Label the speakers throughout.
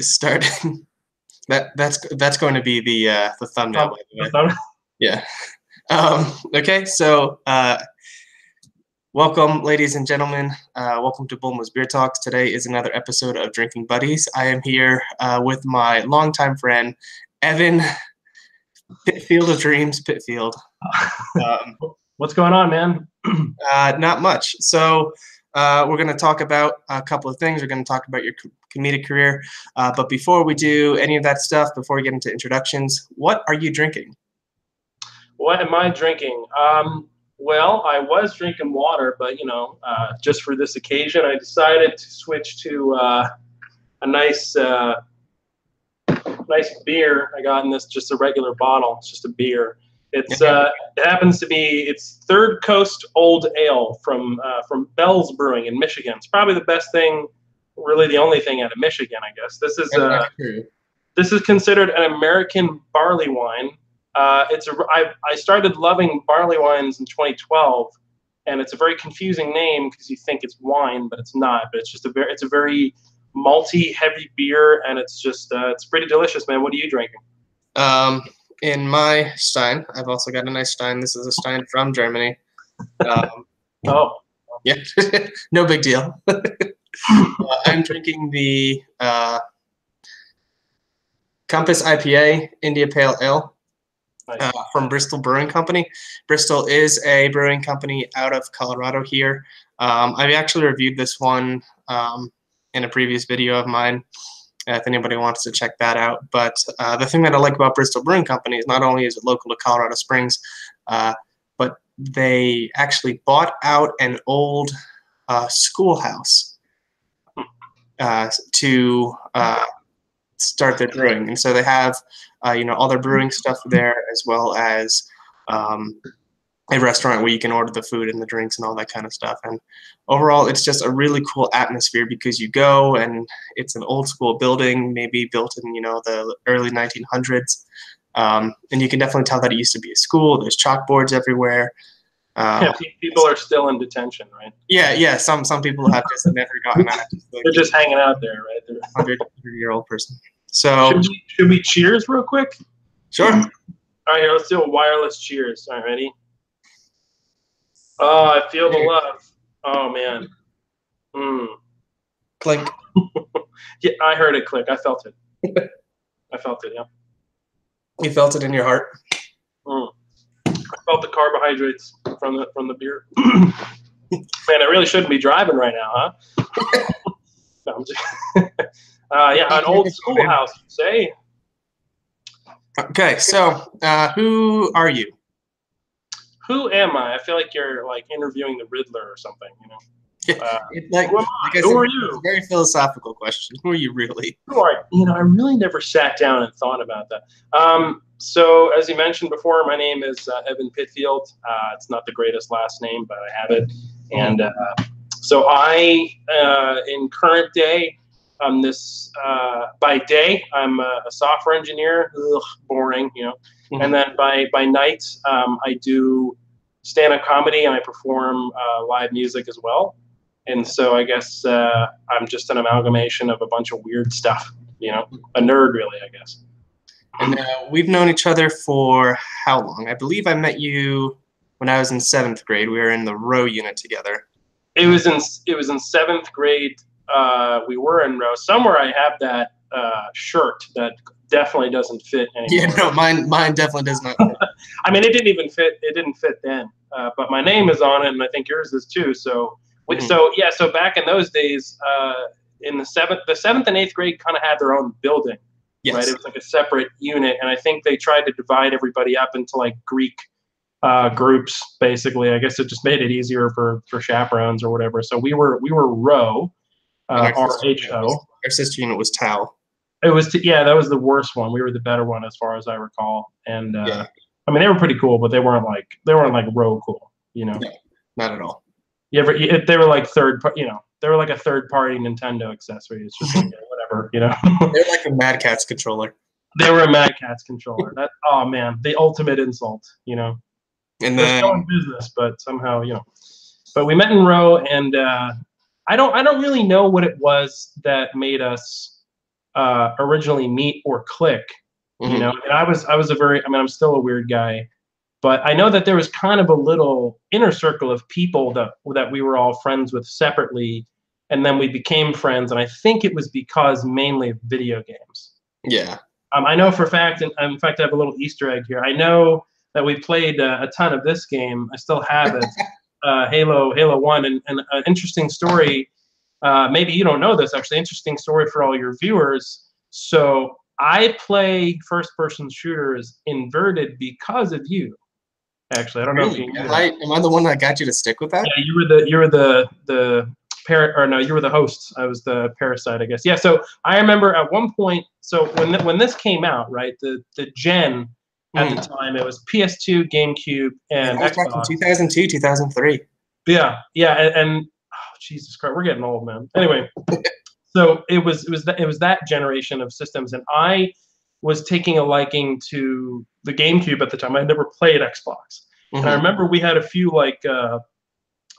Speaker 1: Starting. That's going to be the thumbnail, by the way. Yeah. Okay, so welcome, ladies and gentlemen. Welcome to Bullmoose Beer Talks. Today is another episode of Drinking Buddies. I am here with my longtime friend, Evan, Pittfield of Dreams, Pittfield.
Speaker 2: What's going on, man?
Speaker 1: Not much. So we're going to talk about a couple of things. We're going to talk about your comedic career. But before we do any of that stuff, before we get into introductions, what are you drinking?
Speaker 2: What am I drinking? Well, I was drinking water, but, just for this occasion, I decided to switch to a nice beer. I got in this, just a regular bottle. It's just a beer. It happens to be, it's Third Coast Old Ale from Bell's Brewing in Michigan. It's probably the best thing, really the only thing out of Michigan, I guess. This is considered an American barley wine. I started loving barley wines in 2012, and it's a very confusing name because you think it's wine, but it's not. But it's a very malty, heavy beer, and it's just it's pretty delicious, man. What are you drinking?
Speaker 1: In my Stein, I've also got a nice Stein. This is a Stein from Germany.
Speaker 2: Oh,
Speaker 1: yeah, no big deal. I'm drinking the Compass IPA India Pale Ale. From Bristol Brewing Company. Bristol is a brewing company out of Colorado here. I've actually reviewed this one in a previous video of mine, if anybody wants to check that out. But the thing that I like about Bristol Brewing Company is not only is it local to Colorado Springs, but they actually bought out an old schoolhouse to start their brewing, and so they have all their brewing stuff there, as well as a restaurant where you can order the food and the drinks and all that kind of stuff. And overall, it's just a really cool atmosphere because you go and it's an old school building, maybe built in the early 1900s, and you can definitely tell that it used to be a school. There's chalkboards everywhere.
Speaker 2: People are still in detention, right?
Speaker 1: Yeah. Some people have just never gotten out.
Speaker 2: They're just hanging out there, right? They're
Speaker 1: 100-year-old person. So
Speaker 2: should we cheers real quick?
Speaker 1: Sure.
Speaker 2: All right, here, let's do a wireless cheers. All right, ready? Oh, I feel the love. Oh man.
Speaker 1: Clink.
Speaker 2: Yeah, I heard it click. I felt it. I felt it. Yeah.
Speaker 1: You felt it in your heart.
Speaker 2: I felt the carbohydrates from the beer. Man, I really shouldn't be driving right now, huh? No, I'm just yeah, an old schoolhouse, say.
Speaker 1: Okay, so who are you?
Speaker 2: Who am I? I feel like you're like interviewing the Riddler or something,
Speaker 1: who are you? It's a very philosophical question. Who are you really?
Speaker 2: Who are you? I really never sat down and thought about that. So as you mentioned before, my name is Evan Pittfield. It's not the greatest last name, but I have it. And so I, in current day, by day, I'm a software engineer. Ugh, boring, And then by night, I do stand-up comedy and I perform live music as well. And so I guess I'm just an amalgamation of a bunch of weird stuff. A nerd, really, I guess.
Speaker 1: And we've known each other for how long? I believe I met you when I was in 7th grade. We were in the row unit together.
Speaker 2: It was in 7th grade. We were in row. Somewhere I have that shirt that definitely doesn't fit anymore.
Speaker 1: Yeah, no, mine definitely does not fit.
Speaker 2: I mean, it didn't even fit. It didn't fit then. But my name is on it, and I think yours is too. So, so back in those days, in the 7th and 8th grade kind of had their own building.
Speaker 1: Yes.
Speaker 2: Right? It was like a separate unit, and I think they tried to divide everybody up into like Greek groups. Basically, I guess it just made it easier for chaperones or whatever. So we were row. RHO.
Speaker 1: Our sister unit was Tau.
Speaker 2: It was that was the worst one. We were the better one as far as I recall. And I mean, they were pretty cool, but they weren't like row cool.
Speaker 1: No, not at all.
Speaker 2: They were like they were like a third party Nintendo accessory. It's just whatever. They're
Speaker 1: like a Mad Catz controller.
Speaker 2: They were a Mad Catz controller. Oh man, the ultimate insult. And
Speaker 1: then
Speaker 2: they're still in business, but somehow But we met in row, and I don't really know what it was that made us originally meet or click.
Speaker 1: Mm-hmm.
Speaker 2: You know, and I was I'm still a weird guy, but I know that there was kind of a little inner circle of people that we were all friends with separately, and then we became friends. And I think it was because mainly of video games.
Speaker 1: Yeah.
Speaker 2: I know for a fact, and in fact, I have a little Easter egg here. I know that we played a ton of this game. I still have it, Halo 1, and an interesting story. Maybe you don't know this, actually. Interesting story for all your viewers. So I play first-person shooters inverted because of you. Actually, I don't know if you knew that.
Speaker 1: Am I the one that got you to stick with that?
Speaker 2: Yeah, you were the you were the host. I was the parasite, I guess. Yeah. So I remember at one point. So when this came out, right, the gen at the time, it was PS2, GameCube, and Xbox.
Speaker 1: 2002, 2003.
Speaker 2: Yeah, yeah, and oh, Jesus Christ, we're getting old, man. Anyway, so it was that generation of systems, and I was taking a liking to the GameCube at the time. I never played Xbox, and I remember we had a few like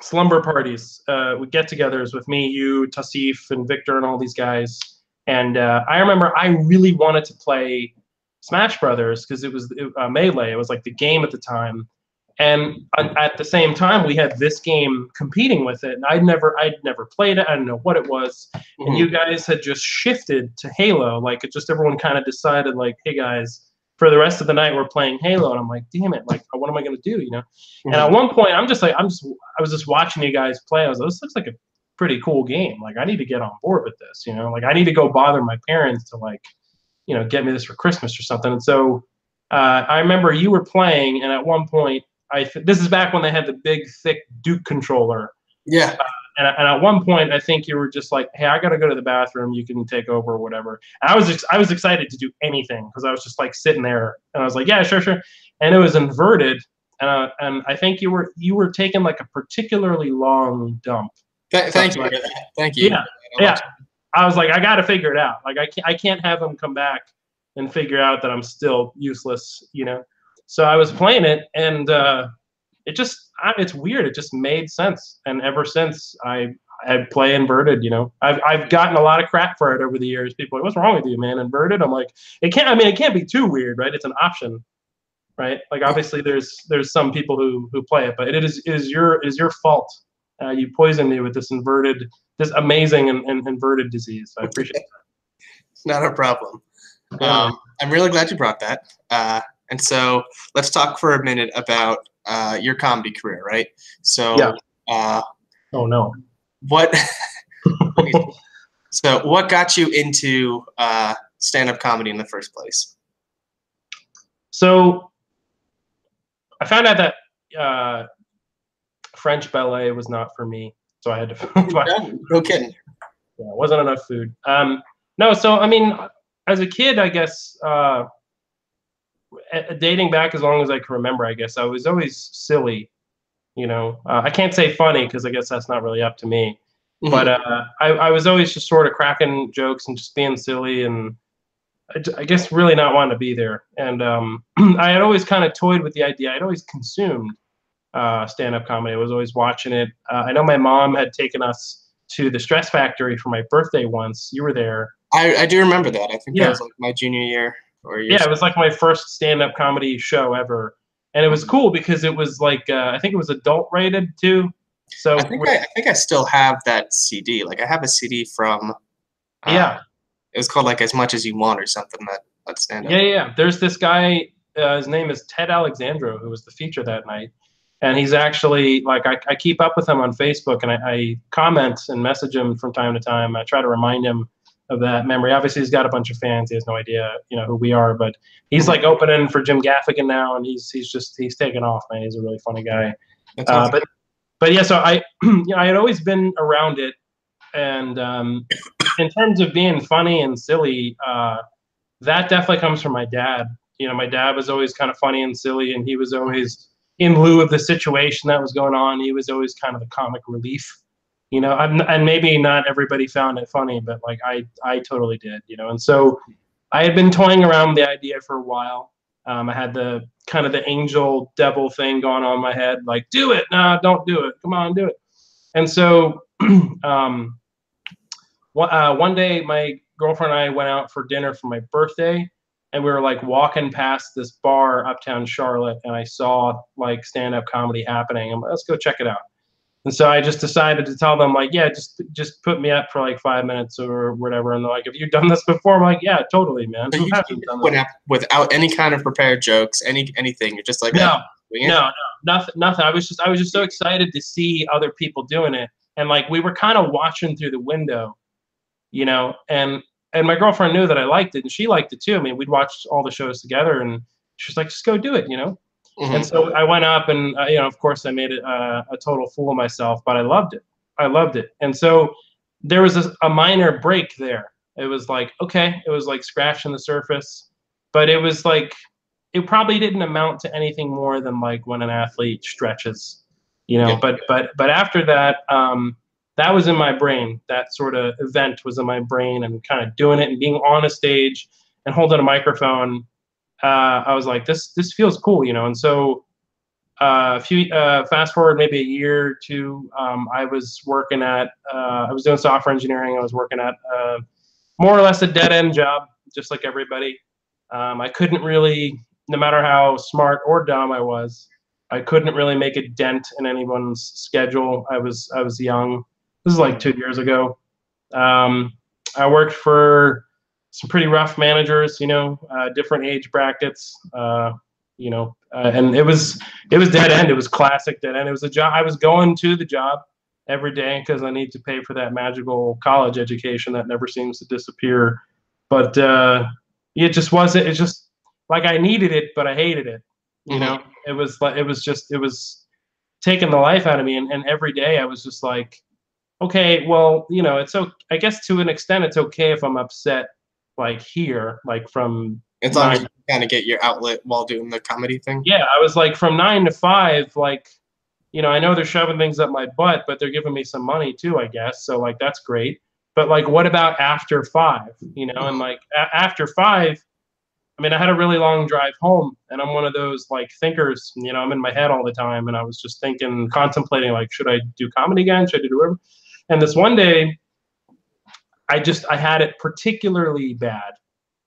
Speaker 2: slumber parties, with get-togethers with me, you, Tassif, and Victor, and all these guys. And I remember I really wanted to play Smash Brothers because it was Melee. It was like the game at the time. And at the same time, we had this game competing with it, and I'd never played it. I didn't know what it was. And you guys had just shifted to Halo. Like, it just everyone kind of decided, like, hey guys, for the rest of the night we're playing Halo. And I'm like, damn it, like, what am I gonna do? You know? And at one point, I was just watching you guys play. I was like, this looks like a pretty cool game. Like, I need to get on board with this. You know, like, I need to go bother my parents to, like, you know, get me this for Christmas or something. And so I remember you were playing, and at one point, this is back when they had the big, thick Duke controller.
Speaker 1: Yeah.
Speaker 2: And at one point, I think you were just like, hey, I got to go to the bathroom. You can take over or whatever. And I was excited to do anything because I was just like sitting there, and I was like, yeah, sure. And it was inverted. And I think you were taking like a particularly long dump.
Speaker 1: Thank you. Thank you.
Speaker 2: Yeah. I was like, I got to figure it out. Like, I can't have him come back and figure out that I'm still useless, you know? So I was playing it, and it's weird. It just made sense. And ever since, I play inverted, you know. I've gotten a lot of crap for it over the years. People are like, what's wrong with you, man? Inverted? I'm like, it can't be too weird, right? It's an option, right? Like, obviously there's some people who play it, but it is your fault. You poisoned me with this amazing and inverted disease. I appreciate that.
Speaker 1: Not a problem.
Speaker 2: Yeah.
Speaker 1: I'm really glad you brought that. And so let's talk for a minute about your comedy career, right? So,
Speaker 2: yeah. Oh no.
Speaker 1: What? So, what got you into stand-up comedy in the first place?
Speaker 2: So, I found out that French ballet was not for me, so I had to.
Speaker 1: No kidding.
Speaker 2: Yeah, it wasn't enough food. No, so I mean, as a kid, I guess. Dating back as long as I can remember, I guess I was always silly, you know. I can't say funny because I guess that's not really up to me. But I was always just sort of cracking jokes and just being silly, and I guess really not wanting to be there. And I had always kind of toyed with the idea. I'd always consumed stand-up comedy. I was always watching it. I know my mom had taken us to the Stress Factory for my birthday once. You were there.
Speaker 1: I do remember that. I think that was like my junior year.
Speaker 2: Yeah, it was like my first stand-up comedy show ever, and it was cool because it was like I think it was adult rated too. So
Speaker 1: I think I still have that CD. Like, I have a CD from it was called like As Much as You Want or something, that stand-up.
Speaker 2: Yeah. There's this guy. His name is Ted Alexandro, who was the feature that night, and he's actually like I keep up with him on Facebook, and I comment and message him from time to time. I try to remind him of that memory. Obviously, he's got a bunch of fans. He has no idea, you know, who we are, but he's like opening for Jim Gaffigan now, and he's taken off, man. He's a really funny guy.
Speaker 1: Awesome.
Speaker 2: But yeah, so I I had always been around it, and in terms of being funny and silly, that definitely comes from my dad. You know, my dad was always kind of funny and silly, and he was always in lieu of the situation that was going on. He was always kind of the comic relief. You know, and maybe not everybody found it funny, but like I totally did, you know. And so I had been toying around with the idea for a while. I had the kind of the angel devil thing going on in my head, like, do it, no, don't do it, come on, do it. And so one day girlfriend and I went out for dinner for my birthday, and we were like walking past this bar uptown Charlotte, and I saw like stand-up comedy happening. I'm like, let's go check it out. And so I just decided to tell them, like, yeah, just put me up for like 5 minutes or whatever. And they're like, have you done this before? I'm like, yeah, totally, man.
Speaker 1: So
Speaker 2: Who
Speaker 1: you
Speaker 2: hasn't done
Speaker 1: went
Speaker 2: this?
Speaker 1: out without any kind of prepared jokes, anything. You're just like,
Speaker 2: No,
Speaker 1: wing it?
Speaker 2: no, nothing, nothing. I was just so excited to see other people doing it. And like, we were kind of watching through the window, you know, and my girlfriend knew that I liked it, and she liked it too. I mean, we'd watched all the shows together, and she's like, just go do it, you know? And so I went up, and you know, of course, I made it a total fool of myself, but I loved it. I loved it. And so there was a minor break there. It was like, okay, it was like scratching the surface, but it was like, it probably didn't amount to anything more than like when an athlete stretches, you know.
Speaker 1: Yeah.
Speaker 2: But after that, that was in my brain. That sort of event was in my brain, and kind of doing it and being on a stage and holding a microphone. I was like, this feels cool, you know. And so fast forward maybe a year or two, I was working at I was doing software engineering. I was working at more or less a dead end job, just like everybody. I couldn't really, no matter how smart or dumb I couldn't really make a dent in anyone's schedule. I was young. This is like 2 years ago. I worked for some pretty rough managers, you know, different age brackets, you know, and it was dead end. It was classic dead end. It was a job. I was going to the job every day because I need to pay for that magical college education that never seems to disappear. But it just wasn't. It's just like I needed it, but I hated it. You know, it was like it was taking the life out of me, and every day I was just like, okay, well, you know, it's okay. I guess to an extent, it's okay if I'm upset, like here, like from
Speaker 1: As long as you kind of get your outlet while doing the comedy thing.
Speaker 2: yeah, I was like from 9 to 5, like, you know, I know they're shoving things up my butt, but they're giving me some money too, I guess. So like that's great. But like, what about after 5? You know, and like after 5, I mean, I had a really long drive home, and I'm one of those like thinkers. You know, I'm in my head all the time, and I was just thinking, contemplating, like, should I do comedy again? Should I do whatever? And this one day, I had it particularly bad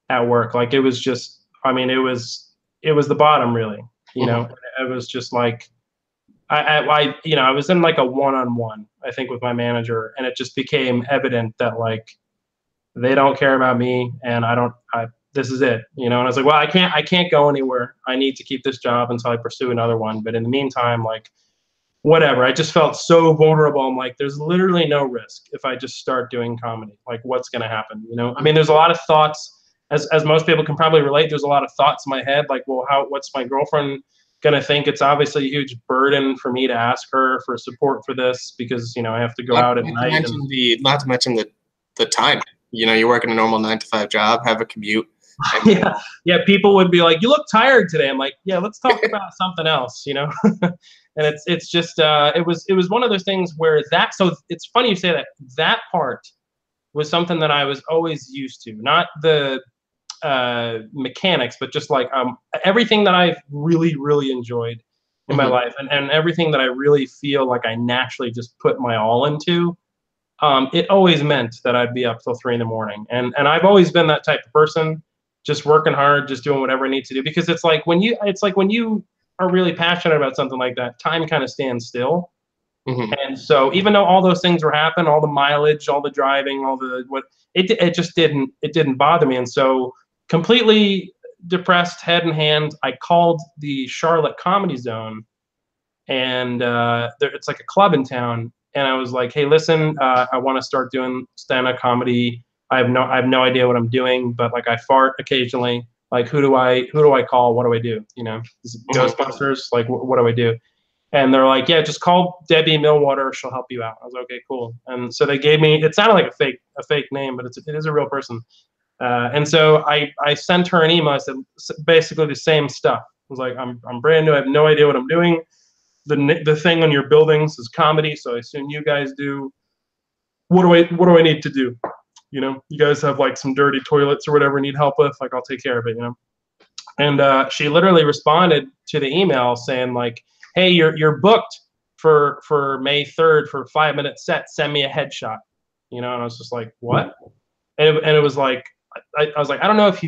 Speaker 2: at work. Like it was just, I mean, it was the bottom, really. You know, it was just like you know, I was in like a one-on-one, I think, with my manager, and it just became evident that like they don't care about me, and this is it, you know. And I was like, well, I can't go anywhere. I need to keep this job until I pursue another one. But in the meantime, like, whatever. I just felt so vulnerable. I'm like, there's literally no risk if I just start doing comedy. Like, what's going to happen? You know, I mean, there's a lot of thoughts, as most people can probably relate. There's a lot of thoughts in my head, like, well, what's my girlfriend going to think? It's obviously a huge burden for me to ask her for support for this, because, you know, I have to go out at night.
Speaker 1: Not to mention the time. You know, you're working a normal 9 to 5 job, have a commute.
Speaker 2: Yeah. People would be like, you look tired today. I'm like, yeah, let's talk about something else, you know. And it's just it was one of those things where so it's funny you say that. That part was something that I was always used to, not the mechanics, but just like everything that I've really, really enjoyed in my life, and everything that I really feel like I naturally just put my all into. It always meant that I'd be up till 3 a.m. And I've always been that type of person, just working hard, just doing whatever I need to do, because it's like when you are really passionate about something like that, time kind of stands still. And so even though all those things were happening, all the mileage, all the driving, all the it just didn't bother me. And so, completely depressed, head in hand, I called the Charlotte Comedy Zone, and it's like a club in town. And I was like, hey, listen, I want to start doing stand-up comedy. I have no idea what I'm doing, but like I fart occasionally. Like, who do I call? What do I do? You know, is it Ghostbusters? Like, what do I do? And they're like, yeah, just call Debbie Millwater. She'll help you out. I was like, okay, cool. And so they gave me, it sounded like a fake name, but it is a real person. And so I sent her an email. I said basically the same stuff. I was like, I'm brand new. I have no idea what I'm doing. The thing on your buildings is comedy, so I assume you guys do. What do I need to do? You know, you guys have like some dirty toilets or whatever need help with. Like, I'll take care of it. You know. And she literally responded to the email saying like, hey, you're booked for May 3rd for a 5-minute set. Send me a headshot. You know, and I was just like, what? and it was like, I was like, I don't know if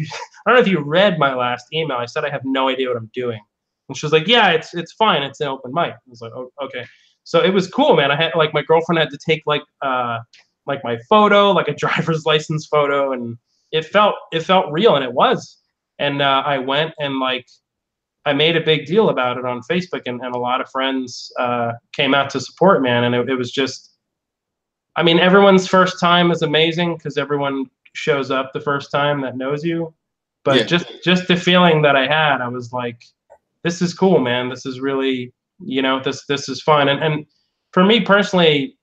Speaker 2: you read my last email. I said I have no idea what I'm doing, and she was like, yeah, it's fine. It's an open mic. I was like, oh, okay. So it was cool, man. I had like my girlfriend had to take like my photo, like a driver's license photo, and it felt real, and it was. And I went and like I made a big deal about it on Facebook, and a lot of friends came out to support, man. And it was just, I mean, everyone's first time is amazing because everyone shows up the first time that knows you. But
Speaker 1: Yeah.
Speaker 2: just the feeling that I had, I was like, this is cool, man. This is really, this is fun. And for me personally,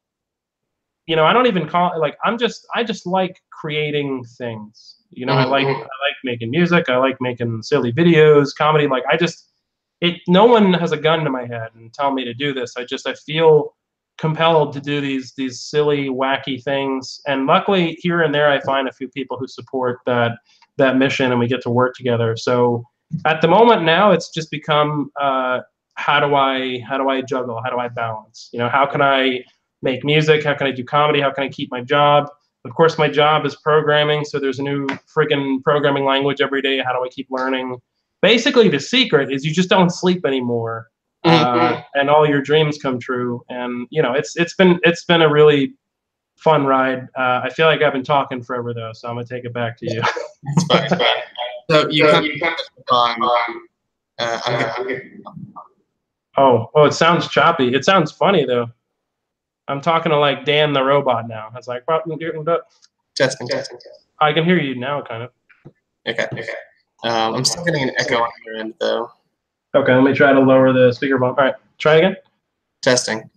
Speaker 2: I don't even call it like I just like creating things. I like making music. I like making silly videos, comedy. Like no one has a gun to my head and tell me to do this. I feel compelled to do these silly, wacky things. And luckily here and there I find a few people who support that mission, and we get to work together. So at the moment now it's just become how do I juggle? How do I balance? How can I make music? How can I do comedy? How can I keep my job? Of course, my job is programming, so there's a new freaking programming language every day. How do I keep learning? Basically, the secret is you just don't sleep anymore, and all your dreams come true. And it's been a really fun ride. I feel like I've been talking forever though, so I'm gonna take it back to you.
Speaker 1: It's fine. It's fine. So you come on.
Speaker 2: Oh, it sounds choppy. It sounds funny though. I'm talking to like Dan the robot now. I was like,
Speaker 1: Testing.
Speaker 2: I can hear you now, kind of.
Speaker 1: Okay. I'm still getting an echo on your end, though.
Speaker 2: Okay, let me try to lower the speaker volume. All right, try again.
Speaker 1: Testing.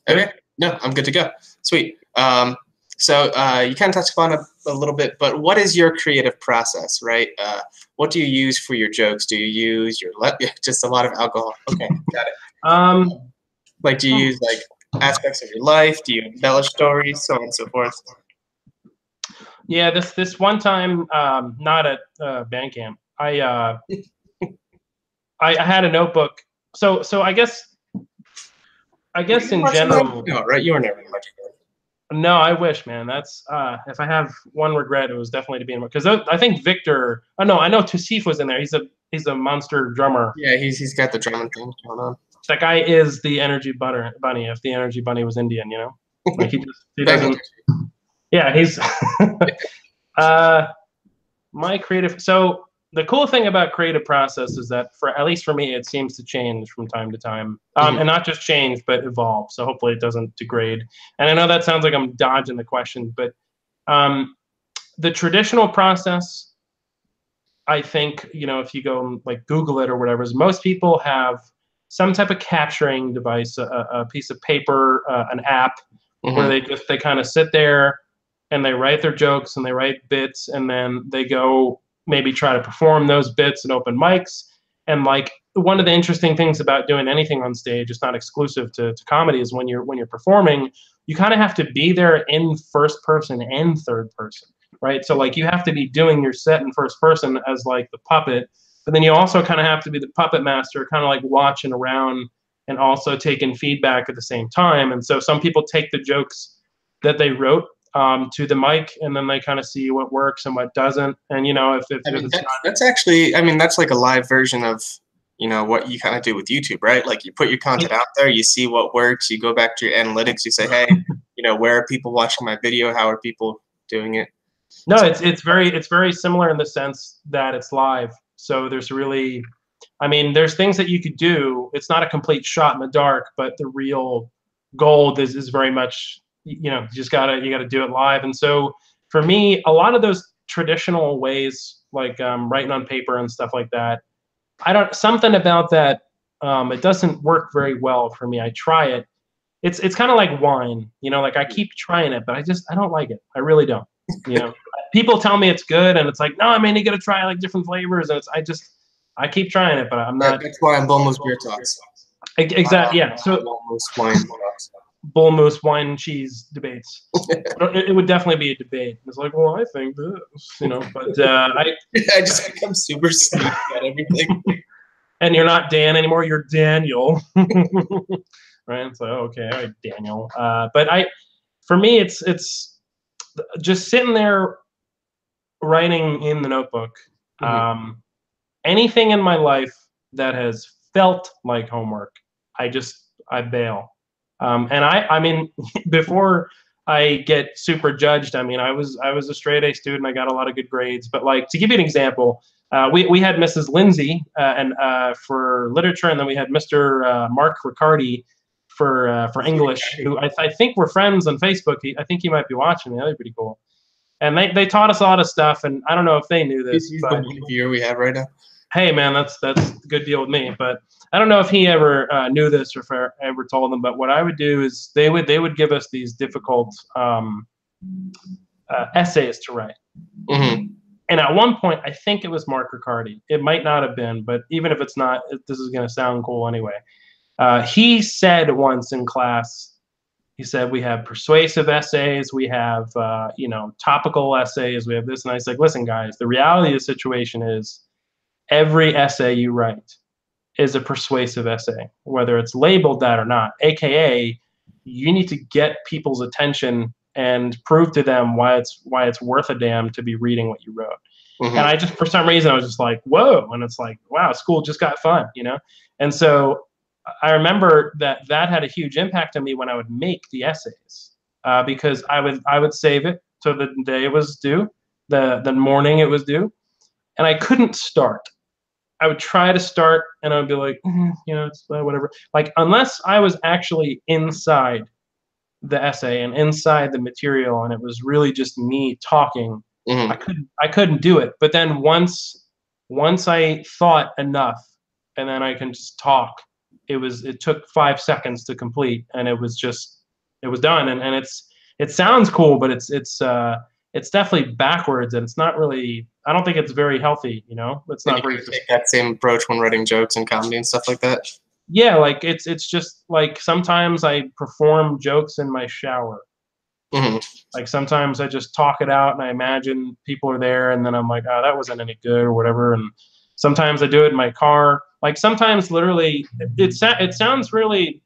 Speaker 1: Okay, no, I'm good to go. Sweet. So you kind of touched upon a little bit, but what is your creative process, right? What do you use for your jokes? Do you use just a lot of alcohol? Okay, got it. Like, do you use like aspects of your life? Do you embellish stories, so on and so forth?
Speaker 2: Yeah, this one time, not at band camp, I had a notebook. So I guess in general.
Speaker 1: No, right? You were never much.
Speaker 2: No, I wish, man. That's if I have one regret, it was definitely to be in, because I think Victor. Oh no, I know Tusif was in there. He's a monster drummer.
Speaker 1: Yeah, he's got the drumming thing going on.
Speaker 2: That guy is the Energy Bunny. If the Energy Bunny was Indian, like he doesn't. Yeah, he's my creative. So the cool thing about creative process is that at least for me, it seems to change from time to time, and not just change, but evolve. So hopefully it doesn't degrade. And I know that sounds like I'm dodging the question, but the traditional process, I think, if you go and like Google it or whatever, is most people have some type of capturing device, a piece of paper, an app, where they kind of sit there and they write their jokes and they write bits, and then they go maybe try to perform those bits at open mics. And like one of the interesting things about doing anything on stage, it's not exclusive to comedy, is when you're performing, you kind of have to be there in first person and third person, right? So like you have to be doing your set in first person as like the puppet, but then you also kind of have to be the puppet master, kind of like watching around and also taking feedback at the same time. And so some people take the jokes that they wrote to the mic, and then they kind of see what works and what doesn't. And if it's not,
Speaker 1: that's actually, that's like a live version of what you kind of do with YouTube, right? Like you put your content out there, you see what works, you go back to your analytics, you say, hey, where are people watching my video? How are people doing it?
Speaker 2: No, it's very similar in the sense that it's live. So there's really, there's things that you could do. It's not a complete shot in the dark, but the real gold is very much, you just gotta do it live. And so for me, a lot of those traditional ways, like writing on paper and stuff like that, something about that, it doesn't work very well for me. I try it. It's kind of like wine, like I keep trying it, but I don't like it. I really don't. People tell me it's good, and it's like, no, you got to try like different flavors, and I keep trying it, but I'm not.
Speaker 1: That's why I'm Bullmoose Beer Talks.
Speaker 2: Exactly. Yeah. So
Speaker 1: Bullmoose wine talks.
Speaker 2: Bullmoose wine and cheese debates. It would definitely be a debate. It's like, well, I think this, but I
Speaker 1: just become super stupid at everything.
Speaker 2: And you're not Dan anymore. You're Daniel. Right? It's like, okay, all right, Daniel. But for me, it's just sitting there writing in the notebook. Anything in my life that has felt like homework, I bail. And I mean, before I get super judged, I mean, I was a straight A student. I got a lot of good grades. But like, to give you an example, we had Mrs. Lindsay and for literature, and then we had Mr. Mark Riccardi for English, who I think we're friends on Facebook. I think he might be watching me. That'd be pretty cool. And they taught us a lot of stuff, and I don't know if they knew this.
Speaker 1: He's the one viewer we have right now.
Speaker 2: Hey, man, that's a good deal with me. But I don't know if he ever knew this or if I ever told them. But what I would do is they would give us these difficult essays to write. And at one point, I think it was Mark Riccardi. It might not have been, but even if it's not, this is going to sound cool anyway. He said once in class, he said, we have persuasive essays, we have topical essays, we have this. And I was like, listen, guys, the reality of the situation is every essay you write is a persuasive essay, whether it's labeled that or not. AKA, you need to get people's attention and prove to them why it's worth a damn to be reading what you wrote. And I just, for some reason, I was just like, whoa. And it's like, wow, school just got fun, And so I remember that had a huge impact on me when I would make the essays, because I would save it till the day it was due, the morning it was due, and I couldn't start. I would try to start, and I would be like, it's whatever. Like, unless I was actually inside the essay and inside the material, and it was really just me talking, I couldn't do it. But then once I thought enough, and then I can just talk, it took 5 seconds to complete, and it was done. And it sounds cool, but it's definitely backwards, and it's not really, I don't think it's very healthy, It's not very.
Speaker 1: Take that same approach when writing jokes and comedy and stuff like that.
Speaker 2: Yeah, like it's just like sometimes I perform jokes in my shower. Like sometimes I just talk it out and I imagine people are there, and then I'm like, oh, that wasn't any good or whatever. And sometimes I do it in my car. Like sometimes literally it sounds really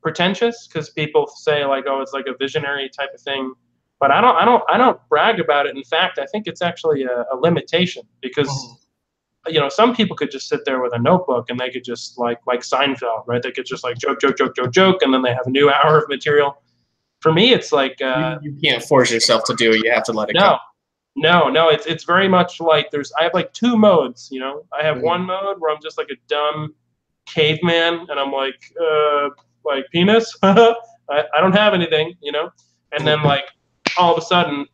Speaker 2: pretentious because people say like, oh, it's like a visionary type of thing. But I don't brag about it. In fact, I think it's actually a limitation because some people could just sit there with a notebook and they could just like Seinfeld, right? They could just like joke, and then they have a new hour of material. For me, it's like
Speaker 1: you can't force yourself to do it. You have to let it go.
Speaker 2: No. It's very much like I have like two modes. I have one mode where I'm just like a dumb caveman, and I'm like penis. I don't have anything, and then like all of a sudden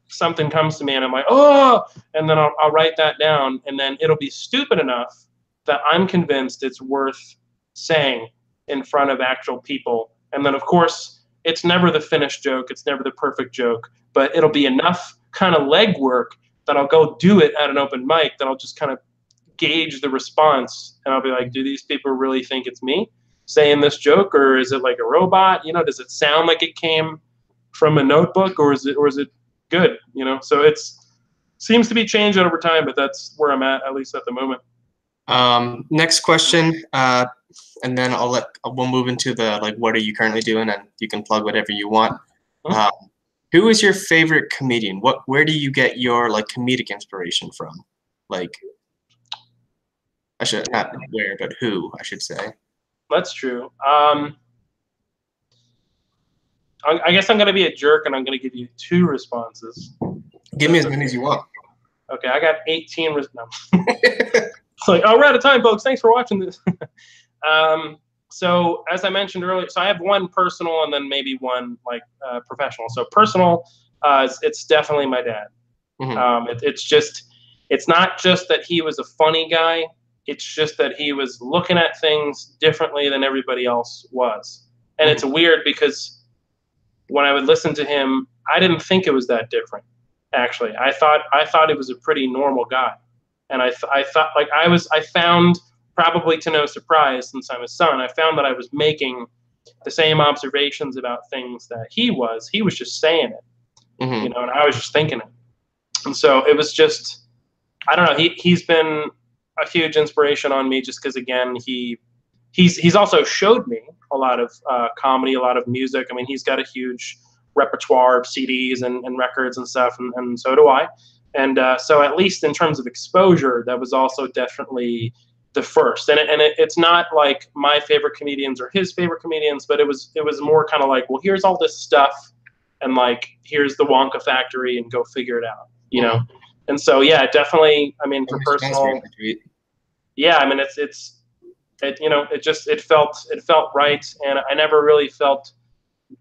Speaker 2: something comes to me and I'm like, oh, and then I'll write that down, and then it'll be stupid enough that I'm convinced it's worth saying in front of actual people. And then of course it's never the finished joke, it's never the perfect joke, but it'll be enough kind of legwork that I'll go do it at an open mic, that I'll just kind of gauge the response, and I'll be like, do these people really think it's me saying this joke, or is it like a robot? Does it sound like it came from a notebook, or is it good? So it's seems to be changing over time, but that's where I'm at least at the moment.
Speaker 1: Next question, and then we'll move into the like, what are you currently doing, and you can plug whatever you want. Who is your favorite comedian? Where do you get your like comedic inspiration from? Like, I should not where, but who I should say.
Speaker 2: That's true. I guess I'm going to be a jerk, and I'm going to give you 2 responses.
Speaker 1: Give me as many as you want.
Speaker 2: Okay, I got 18. No. It's like, oh, we're out of time, folks. Thanks for watching this. So as I mentioned earlier, so I have one personal and then maybe one like professional. So personal, it's definitely my dad. It's not just that he was a funny guy. It's just that he was looking at things differently than everybody else was. And it's weird because when I would listen to him, I didn't think it was that different. Actually, I thought he was a pretty normal guy, and I thought like I found, probably to no surprise since I'm his son, I found that I was making the same observations about things that he was just saying it, and I was just thinking it, and so it was just, I don't know. He's been a huge inspiration on me just because again he's also showed me a lot of comedy, a lot of music. I mean, he's got a huge repertoire of CDs and records and stuff, and so do I. And so at least in terms of exposure, that was also definitely the first. And it's not like my favorite comedians or his favorite comedians, but it was more kind of like, well, here's all this stuff, and like here's the Wonka factory, and go figure it out, you know. And so yeah, definitely. I mean, for personal, yeah, I mean it felt right, and I never really felt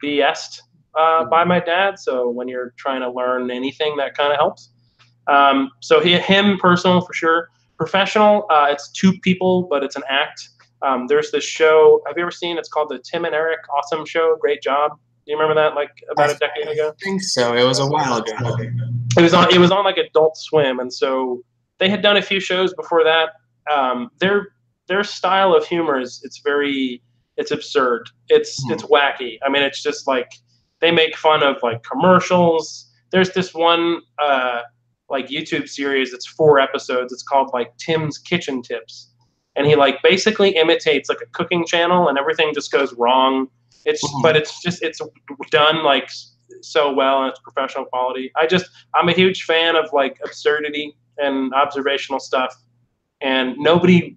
Speaker 2: BS'd by my dad. So when you're trying to learn anything, that kind of helps. So him personal for sure. Professional, it's two people, but it's an act. There's this show. Have you ever seen? It's called the Tim and Eric Awesome Show. Great job. Do you remember that? Like about a decade ago.
Speaker 1: I think so. It was a while ago.
Speaker 2: It was on like Adult Swim, and so they had done a few shows before that. Their style of humor it's absurd. It's wacky. I mean, it's just like they make fun of like commercials. There's this one like YouTube series. It's 4 episodes. It's called like Tim's Kitchen Tips, and he like basically imitates like a cooking channel, and everything just goes wrong. But it's done like so well, and it's professional quality. I'm a huge fan of like absurdity and observational stuff, and nobody,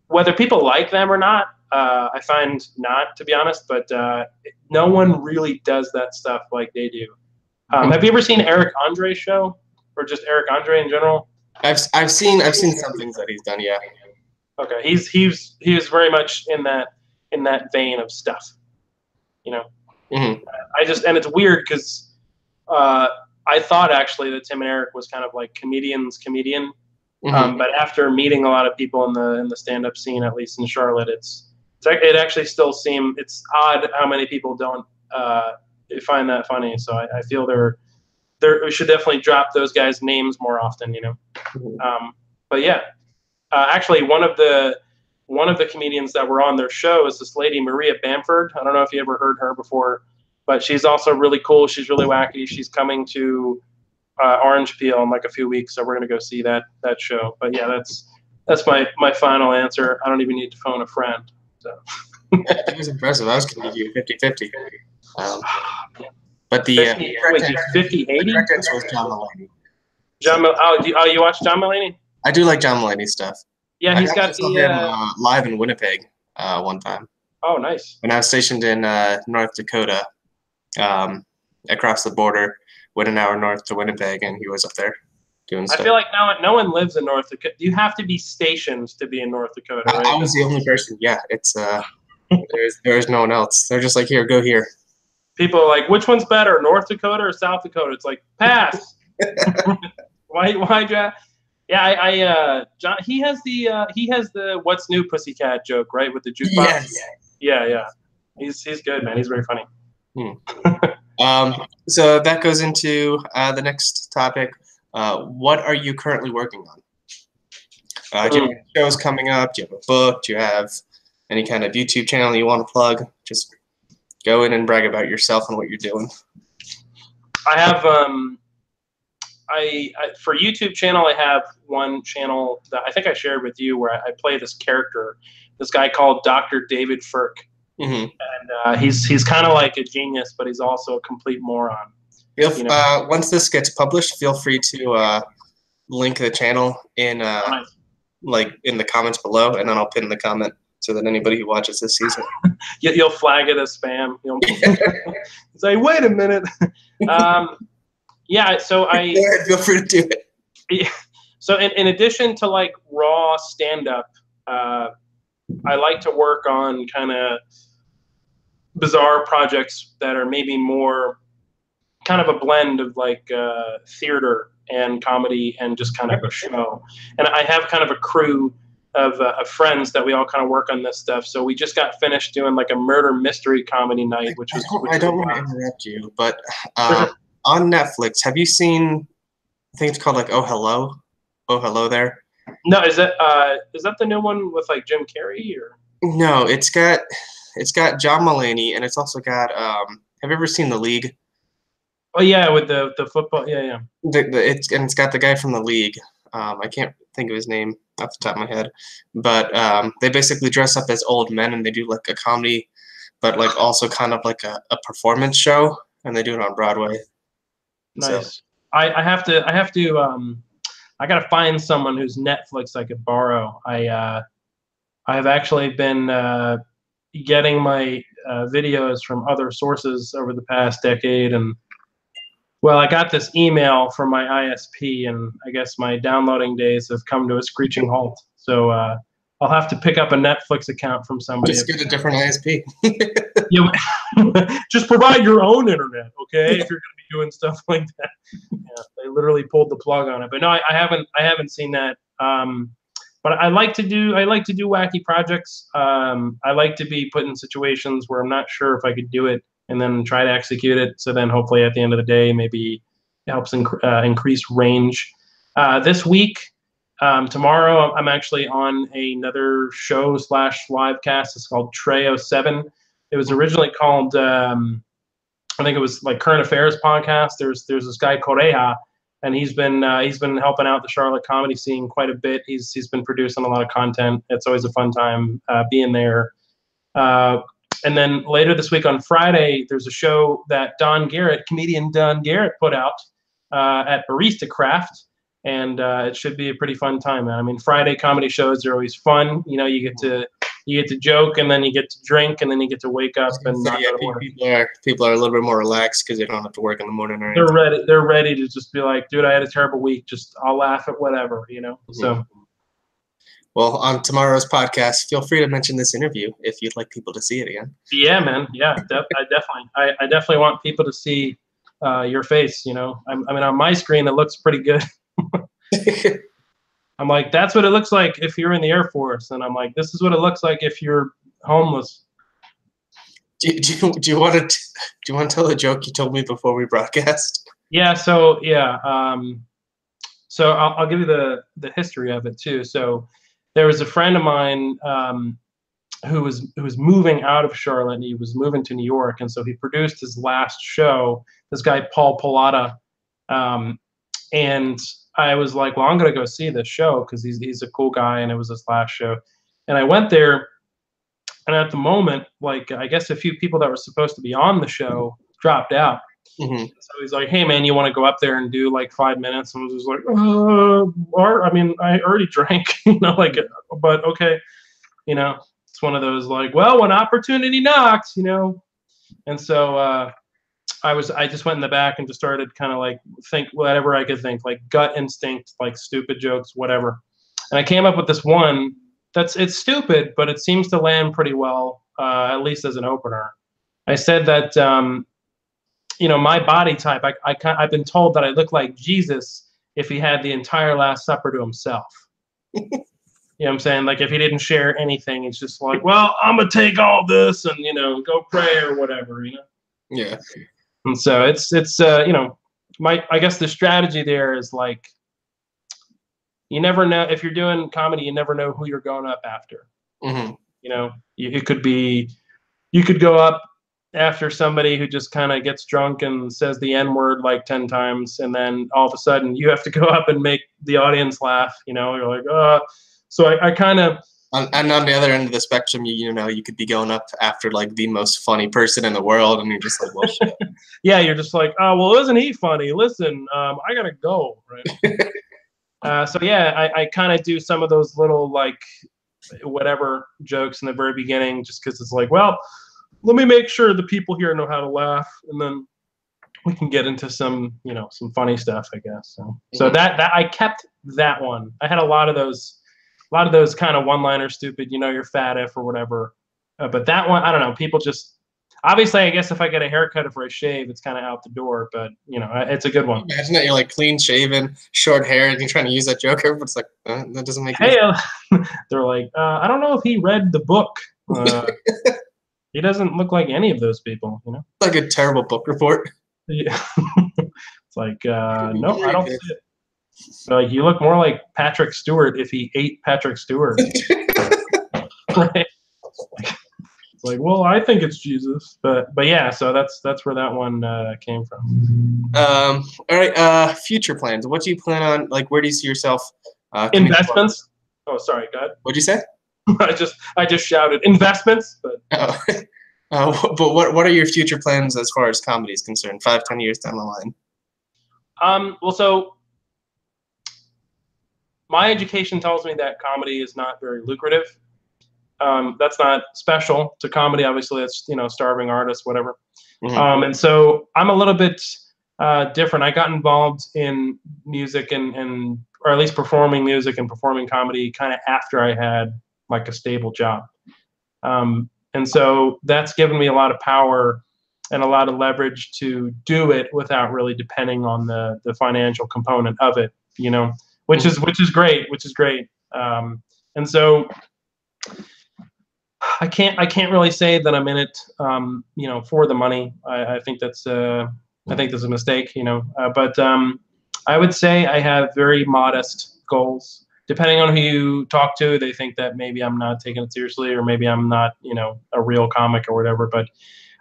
Speaker 2: whether people like them or not, I find not, to be honest, but no one really does that stuff like they do. Have you ever seen Eric Andre's show, or just Eric Andre in general?
Speaker 1: I've seen some things that he's done. Yeah.
Speaker 2: Okay, he is very much in that vein of stuff, you know. And it's weird because I thought actually that Tim and Eric was kind of like comedian. But after meeting a lot of people in the stand-up scene, at least in Charlotte, it actually still it's odd how many people don't find that funny. So I feel we should definitely drop those guys' names more often, you know. But yeah, actually one of the comedians that were on their show is this lady, Maria Bamford. I don't know if you ever heard her before, but she's also really cool. She's really wacky. She's coming to Orange Peel in like a few weeks, so we're gonna go see that show. But yeah, that's my final answer. I don't even need to phone a friend. So
Speaker 1: that was impressive. I was gonna give you 50-50. But the
Speaker 2: 50-80?
Speaker 1: correct answer was John Mulaney.
Speaker 2: You watch John Mulaney?
Speaker 1: I do like John Mulaney stuff.
Speaker 2: Yeah, he's got
Speaker 1: saw him live in Winnipeg one time.
Speaker 2: Oh, nice.
Speaker 1: When I was stationed in North Dakota, across the border, went an hour north to Winnipeg, and he was up there doing stuff.
Speaker 2: I feel like no one lives in North Dakota. You have to be stationed to be in North Dakota, right?
Speaker 1: I was the only person. Yeah, it's there's no one else. They're just like, here, go here.
Speaker 2: People are like, which one's better, North Dakota or South Dakota? It's like, pass. Why? Yeah, John. He has the "What's New, Pussycat" joke, right, with the jukebox.
Speaker 1: Yes.
Speaker 2: Yeah. He's good, man. He's very funny.
Speaker 1: So that goes into the next topic. What are you currently working on? Do you have shows coming up? Do you have a book? Do you have any kind of YouTube channel you want to plug? Just go in and brag about yourself and what you're doing.
Speaker 2: I have for YouTube channel, I have one channel that I think I shared with you where I play this character, this guy called Dr. David Firk. And he's kind of like a genius, but he's also a complete moron.
Speaker 1: Once this gets published, feel free to link the channel in like in the comments below, and then I'll pin the comment so that anybody who watches this sees it.
Speaker 2: You'll flag it as spam. You'll say, wait a minute. Yeah, so
Speaker 1: feel free to do it.
Speaker 2: Yeah, so in addition to like raw stand-up, I like to work on kind of bizarre projects that are maybe more kind of a blend of like theater and comedy and just kind of a show. And I have kind of a crew of friends that we all kind of work on this stuff. So we just got finished doing like a murder mystery comedy night, which was.
Speaker 1: I don't want to interrupt you, but on Netflix, have you seen? I think it's called like Oh Hello There.
Speaker 2: No, is that the new one with like Jim Carrey or?
Speaker 1: No, it's got John Mulaney, and it's also got. Have you ever seen The League?
Speaker 2: Oh yeah, with the football. Yeah.
Speaker 1: It's got the guy from The League. I can't think of his name off the top of my head, but they basically dress up as old men and they do like a comedy, but like also kind of like a performance show. and they do it on Broadway.
Speaker 2: Nice.
Speaker 1: So.
Speaker 2: I have to I gotta find someone whose Netflix I could borrow. I have actually been getting my videos from other sources over the past decade, and well, I got this email from my ISP, and I guess my downloading days have come to a screeching halt. So I'll have to pick up a Netflix account from somebody.
Speaker 1: Just get a different ISP.
Speaker 2: You just provide your own internet, okay? If you're going to be doing stuff like that. Yeah, they literally pulled the plug on it. But no, I haven't seen that. But I like to do wacky projects. I like to be put in situations where I'm not sure if I could do it, and then try to execute it. So then hopefully at the end of the day, maybe it helps increase range. This week, tomorrow, I'm actually on another show / live cast. It's called Trey 07. It was originally called, I think it was like Current Affairs podcast. There's this guy Correja, and he's been helping out the Charlotte comedy scene quite a bit. He's been producing a lot of content. It's always a fun time being there. And then later this week on Friday, there's a show that comedian Don Garrett put out at Barista Craft. And it should be a pretty fun time, man. I mean, Friday comedy shows are always fun. You know, you get to joke, and then you get to drink, and then you get to wake up and not go to work.
Speaker 1: People are a little bit more relaxed because they don't have to work in the morning or
Speaker 2: anything. They're ready to just be like, dude, I had a terrible week. Just I'll laugh at whatever, you know. Mm-hmm. So.
Speaker 1: Well, on tomorrow's podcast, feel free to mention this interview if you'd like people to see it again.
Speaker 2: Yeah, man. Yeah, I definitely want people to see your face. You know, I mean, on my screen it looks pretty good. I'm like, that's what it looks like if you're in the Air Force, and I'm like, this is what it looks like if you're homeless.
Speaker 1: Do you want to tell a joke you told me before we broadcast?
Speaker 2: Yeah. So so I'll give you the history of it too. So there was a friend of mine who was moving out of Charlotte, and he was moving to New York, and so he produced his last show. This guy Paul Pilata, and I was like, well, I'm going to go see this show because he's a cool guy, and it was his last show. And I went there, and at the moment, like, I guess a few people that were supposed to be on the show dropped out. Mm-hmm. So he's like, hey, man, you want to go up there and do like 5 minutes? And I was just like, I mean, I already drank, you know, like, but okay. You know, it's one of those like, well, when opportunity knocks, you know. And so I just went in the back and just started kind of like think whatever I could think, like gut instinct, like stupid jokes, whatever. And I came up with this one it's stupid, but it seems to land pretty well, at least as an opener. I said that, you know, my body type, I've been told that I look like Jesus if he had the entire Last Supper to himself. You know what I'm saying? Like if he didn't share anything, it's just like, well, I'm going to take all this and, you know, go pray or whatever, you know?
Speaker 1: Yeah.
Speaker 2: And so it's you know, I guess the strategy there is like, you never know if you're doing comedy, you never know who you're going up after. Mm-hmm. You know, it could be, you could go up after somebody who just kind of gets drunk and says the N-word like 10 times, and then all of a sudden you have to go up and make the audience laugh. You know, you're like, so I kind of.
Speaker 1: And on the other end of the spectrum, you know, you could be going up after like the most funny person in the world, and you're just like, well, shit.
Speaker 2: Yeah, you're just like, oh, well, isn't he funny? Listen, I gotta go, right? So yeah, I kind of do some of those little like whatever jokes in the very beginning, just because it's like, well, let me make sure the people here know how to laugh, and then we can get into some, you know, some funny stuff, I guess. So that I kept that one. I had a lot of those kind of one-liner stupid, you know, you're fat if or whatever. But that one, I don't know. People just, obviously, I guess if I get a haircut or I shave, it's kind of out the door. But, you know, it's a good one.
Speaker 1: Imagine that you're like clean shaven, short hair, and you're trying to use that joke. Everyone's like, that doesn't make sense.
Speaker 2: They're like, I don't know if he read the book. He doesn't look like any of those people, you know?
Speaker 1: Like a terrible book report.
Speaker 2: Yeah. It's like, no, I don't see it. Like, you look more like Patrick Stewart if he ate Patrick Stewart. Right? It's like, well, I think it's Jesus, but yeah. So that's where that one came from.
Speaker 1: All right. Future plans. What do you plan on? Like, where do you see yourself?
Speaker 2: Investments. Oh, sorry. Go ahead.
Speaker 1: What'd you say?
Speaker 2: I just shouted investments, but.
Speaker 1: Oh. But what are your future plans as far as comedy is concerned? 5-10 years down the line.
Speaker 2: Well, so my education tells me that comedy is not very lucrative. That's not special to comedy. Obviously, it's, you know, starving artists, whatever. And so I'm a little bit different. I got involved in music and or at least performing music and performing comedy kind of after I had like a stable job. And so that's given me a lot of power and a lot of leverage to do it without really depending on the financial component of it, you know, which is great, and so I can't really say that I'm in it, you know, for the money. I think that's a mistake, you know. But I would say I have very modest goals. Depending on who you talk to, they think that maybe I'm not taking it seriously, or maybe I'm not, you know, a real comic or whatever. But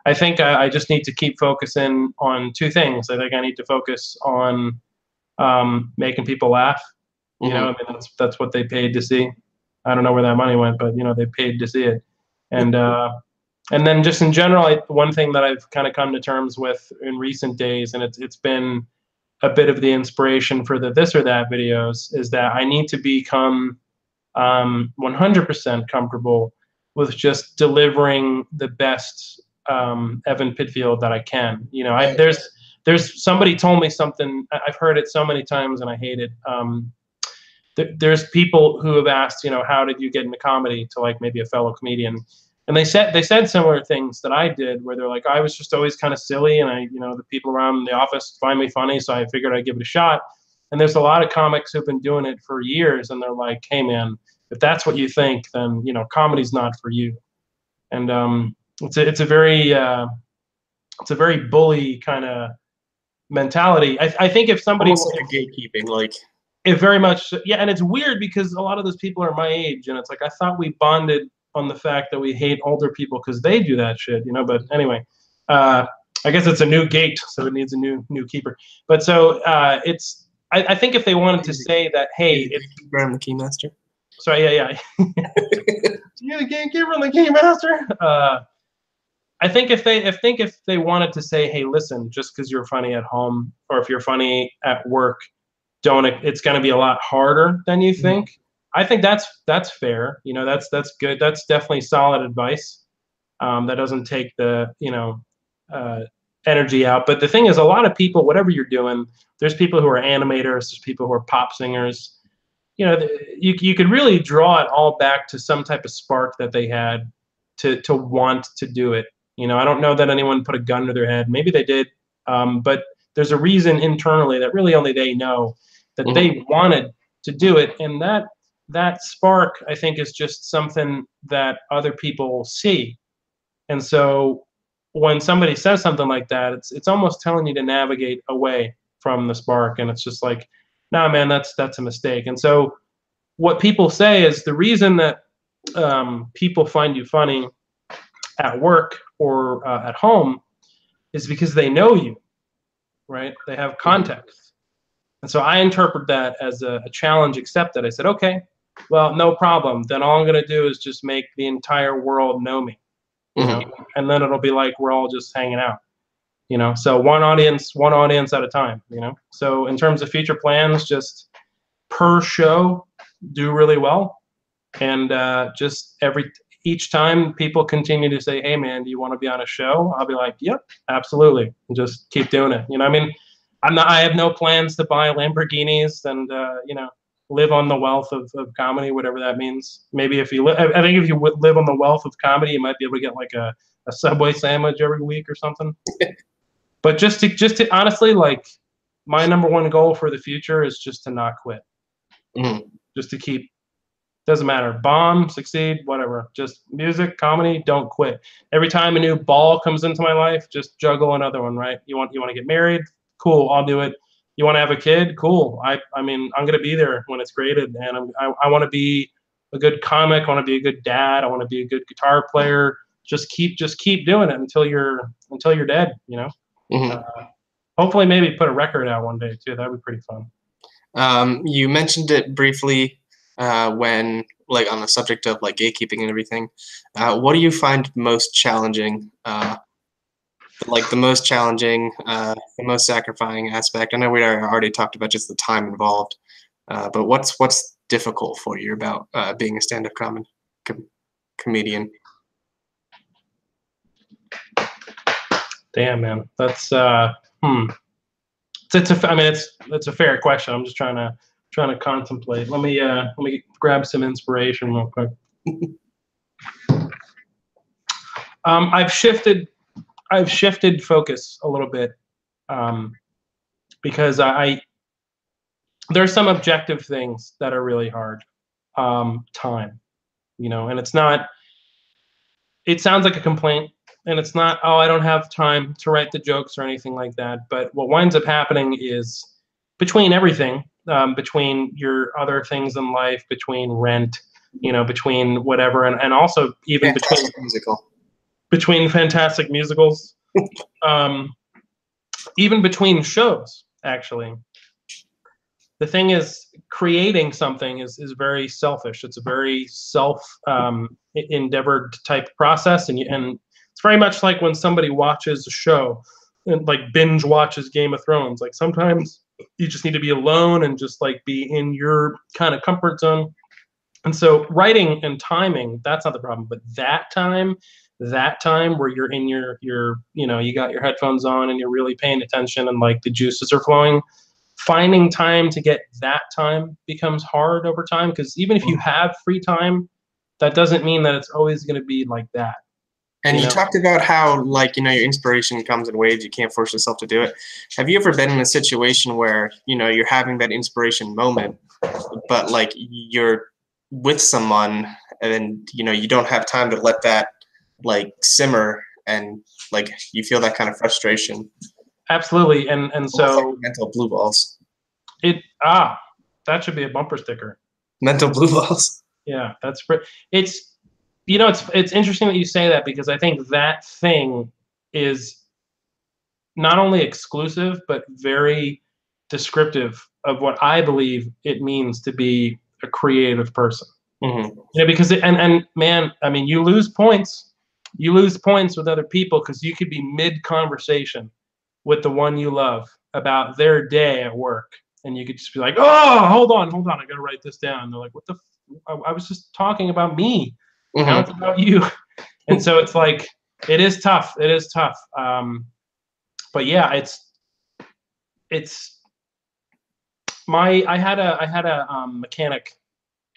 Speaker 2: I think I just need to keep focusing on two things. I think I need to focus on making people laugh. You know, I mean, that's what they paid to see. I don't know where that money went, but, you know, they paid to see it. And then just in general, one thing that I've kind of come to terms with in recent days, and it's been a bit of the inspiration for the This or That videos, is that I need to become 100% comfortable with just delivering the best Evan Pittfield that I can. You know, there's somebody told me something. I've heard it so many times and I hate it. There's people who have asked, you know, how did you get into comedy, to like maybe a fellow comedian, and they said similar things that I did, where they're like, I was just always kind of silly, and you know, the people around the office find me funny, so I figured I'd give it a shot. And there's a lot of comics who've been doing it for years, and they're like, hey man, if that's what you think, then, you know, comedy's not for you. And it's a very bully kind of mentality. I think if somebody
Speaker 1: almost like a gatekeeping, like.
Speaker 2: It very much, yeah, and it's weird because a lot of those people are my age, and it's like I thought we bonded on the fact that we hate older people because they do that shit, you know. But anyway, I guess it's a new gate, so it needs a new keeper. But so it's, I think if they wanted to say that, hey,
Speaker 1: I'm the keymaster.
Speaker 2: Sorry, yeah. You're the gatekeeper and the keymaster. I think if they wanted to say, hey, listen, just because you're funny at home or if you're funny at work, it's going to be a lot harder than you think. I think that's fair. You know, that's good. That's definitely solid advice. That doesn't take the, you know, energy out. But the thing is, a lot of people, whatever you're doing, there's people who are animators, there's people who are pop singers. You know, you could really draw it all back to some type of spark that they had to want to do it. You know, I don't know that anyone put a gun to their head. Maybe they did, but there's a reason internally that really only they know, that they wanted to do it. And that spark, I think, is just something that other people see. And so when somebody says something like that, it's almost telling you to navigate away from the spark. And it's just like, nah, man, that's a mistake. And so what people say is the reason that people find you funny at work or at home is because they know you, right? They have context. And so I interpret that as a challenge accepted. I said, okay, well, no problem. Then all I'm going to do is just make the entire world know me, you know? And then it'll be like we're all just hanging out, you know? So one audience at a time, you know? So in terms of future plans, just per show, do really well. And just each time people continue to say, hey man, do you want to be on a show? I'll be like, yep, absolutely. And just keep doing it. You know, I mean, I have no plans to buy Lamborghinis and, you know, live on the wealth of comedy, whatever that means. Maybe if you I think if you live on the wealth of comedy, you might be able to get like a Subway sandwich every week or something. But just to honestly, like, my number one goal for the future is just to not quit. Just to keep, doesn't matter, bomb, succeed, whatever. Just music, comedy, don't quit. Every time a new ball comes into my life, just juggle another one, right? You want to get married? Cool, I'll do it. You want to have a kid? Cool. I mean, I'm going to be there when it's created, and I want to be a good comic. I want to be a good dad. I want to be a good guitar player. Just keep doing it until you're dead, you know? Hopefully maybe put a record out one day too. That'd be pretty fun.
Speaker 1: You mentioned it briefly when like on the subject of like gatekeeping and everything, what do you find most challenging? Like the most challenging, the most sacrificing aspect. I know we already talked about just the time involved, but what's difficult for you about being a stand-up comedian?
Speaker 2: Damn, man, that's it's a fair question. I'm just trying to contemplate. Let me grab some inspiration real quick. I've shifted focus a little bit, because there's some objective things that are really hard. Time, and it's not. It sounds like a complaint, and it's not. Oh, I don't have time to write the jokes or anything like that. But what winds up happening is, between everything, between your other things in life, between rent, between whatever, and also even between fantastic musicals, even between shows, actually. The thing is, creating something is very selfish. It's a very endeavored type process, and it's very much like when somebody watches a show and like binge watches Game of Thrones. Like sometimes you just need to be alone and just like be in your kind of comfort zone. And so writing and timing, that's not the problem, but that time where you're in your you got your headphones on and you're really paying attention and like the juices are flowing, finding time to get that time becomes hard over time, because even if you have free time, that doesn't mean that it's always going to be like that.
Speaker 1: And you talked about how, like, your inspiration comes in waves. You can't force yourself to do it. Have you ever been in a situation where, you're having that inspiration moment, but like you're with someone and, you don't have time to let that like simmer, and like you feel that kind of frustration?
Speaker 2: Absolutely. And so
Speaker 1: like mental blue balls.
Speaker 2: That should be a bumper sticker.
Speaker 1: Mental blue balls.
Speaker 2: Yeah, it's interesting that you say that, because I think that thing is not only exclusive but very descriptive of what I believe it means to be a creative person.
Speaker 1: Mm-hmm.
Speaker 2: Because and man, I mean, you lose points with other people, because you could be mid conversation with the one you love about their day at work, and you could just be like, oh, hold on, I gotta write this down. And they're like, what the I was just talking about me.
Speaker 1: Mm-hmm.
Speaker 2: Now it's about you. And so it's like, it is tough. But yeah, I had a mechanic,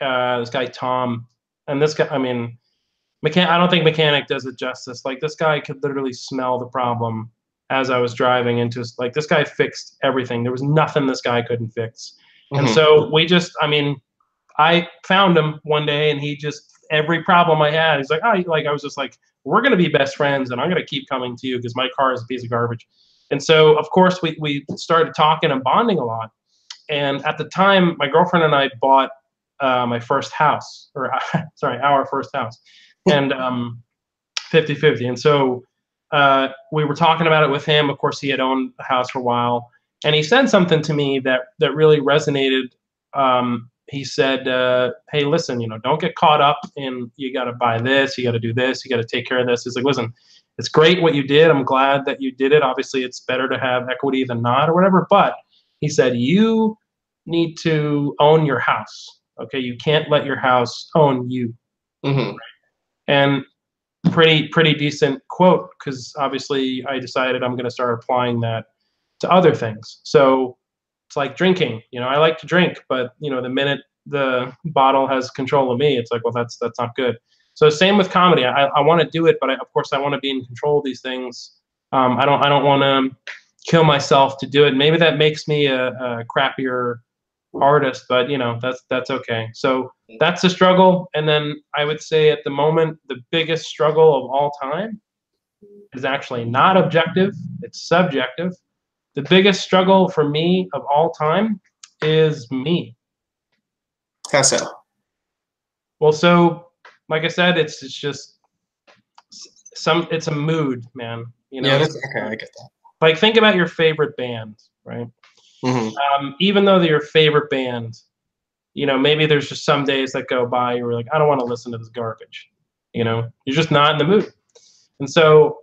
Speaker 2: this guy Tom, and this guy, I mean, I don't think mechanic does it justice. Like, this guy could literally smell the problem as I was driving into, like, this guy fixed everything. There was nothing this guy couldn't fix.
Speaker 1: Mm-hmm.
Speaker 2: And so I found him one day, and he just, every problem I had, he's like, I was just like, we're going to be best friends, and I'm going to keep coming to you because my car is a piece of garbage. And so, of course, we started talking and bonding a lot. And at the time, my girlfriend and I bought my first house, or sorry, our first house, and 50-50. And so we were talking about it with him. Of course, he had owned a house for a while, and he said something to me that really resonated. He said, hey, listen, don't get caught up in, you got to buy this, you got to do this, you got to take care of this. He's like, listen, it's great what you did. I'm glad that you did it. Obviously, it's better to have equity than not, or whatever. But he said, you need to own your house. Okay, you can't let your house own you.
Speaker 1: Mm-hmm.
Speaker 2: And pretty decent quote, because obviously I decided I'm going to start applying that to other things. So it's like drinking. I like to drink, but the minute the bottle has control of me, it's like, well, that's not good. So same with comedy. I want to do it, but of course I want to be in control of these things. I don't want to kill myself to do it. Maybe that makes me a crappier artist, but that's okay. So that's the struggle. And then I would say at the moment, the biggest struggle of all time is actually not objective, it's subjective. The biggest struggle for me of all time is me.
Speaker 1: How so?
Speaker 2: Well, so like I said, it's just it's a mood, man.
Speaker 1: Yeah, that's okay. I get that.
Speaker 2: Like, think about your favorite band, right?
Speaker 1: Mm-hmm.
Speaker 2: Even though they're your favorite band, you know, maybe there's just some days that go by where you're like, I don't want to listen to this garbage. You know, you're just not in the mood. And so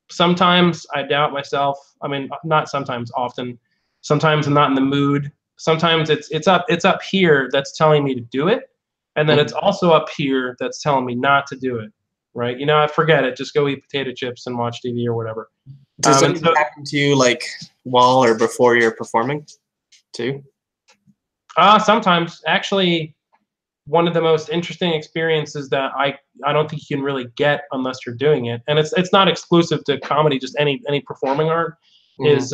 Speaker 2: sometimes I doubt myself. I mean, not sometimes, often. Sometimes I'm not in the mood. Sometimes it's up here that's telling me to do it, and then it's also up here that's telling me not to do it. Right? You know, I forget it. Just go eat potato chips and watch TV or whatever.
Speaker 1: Does that happen to you like while or before you're performing, too?
Speaker 2: Sometimes, actually. One of the most interesting experiences that I don't think you can really get unless you're doing it, and it's not exclusive to comedy, just any performing art, is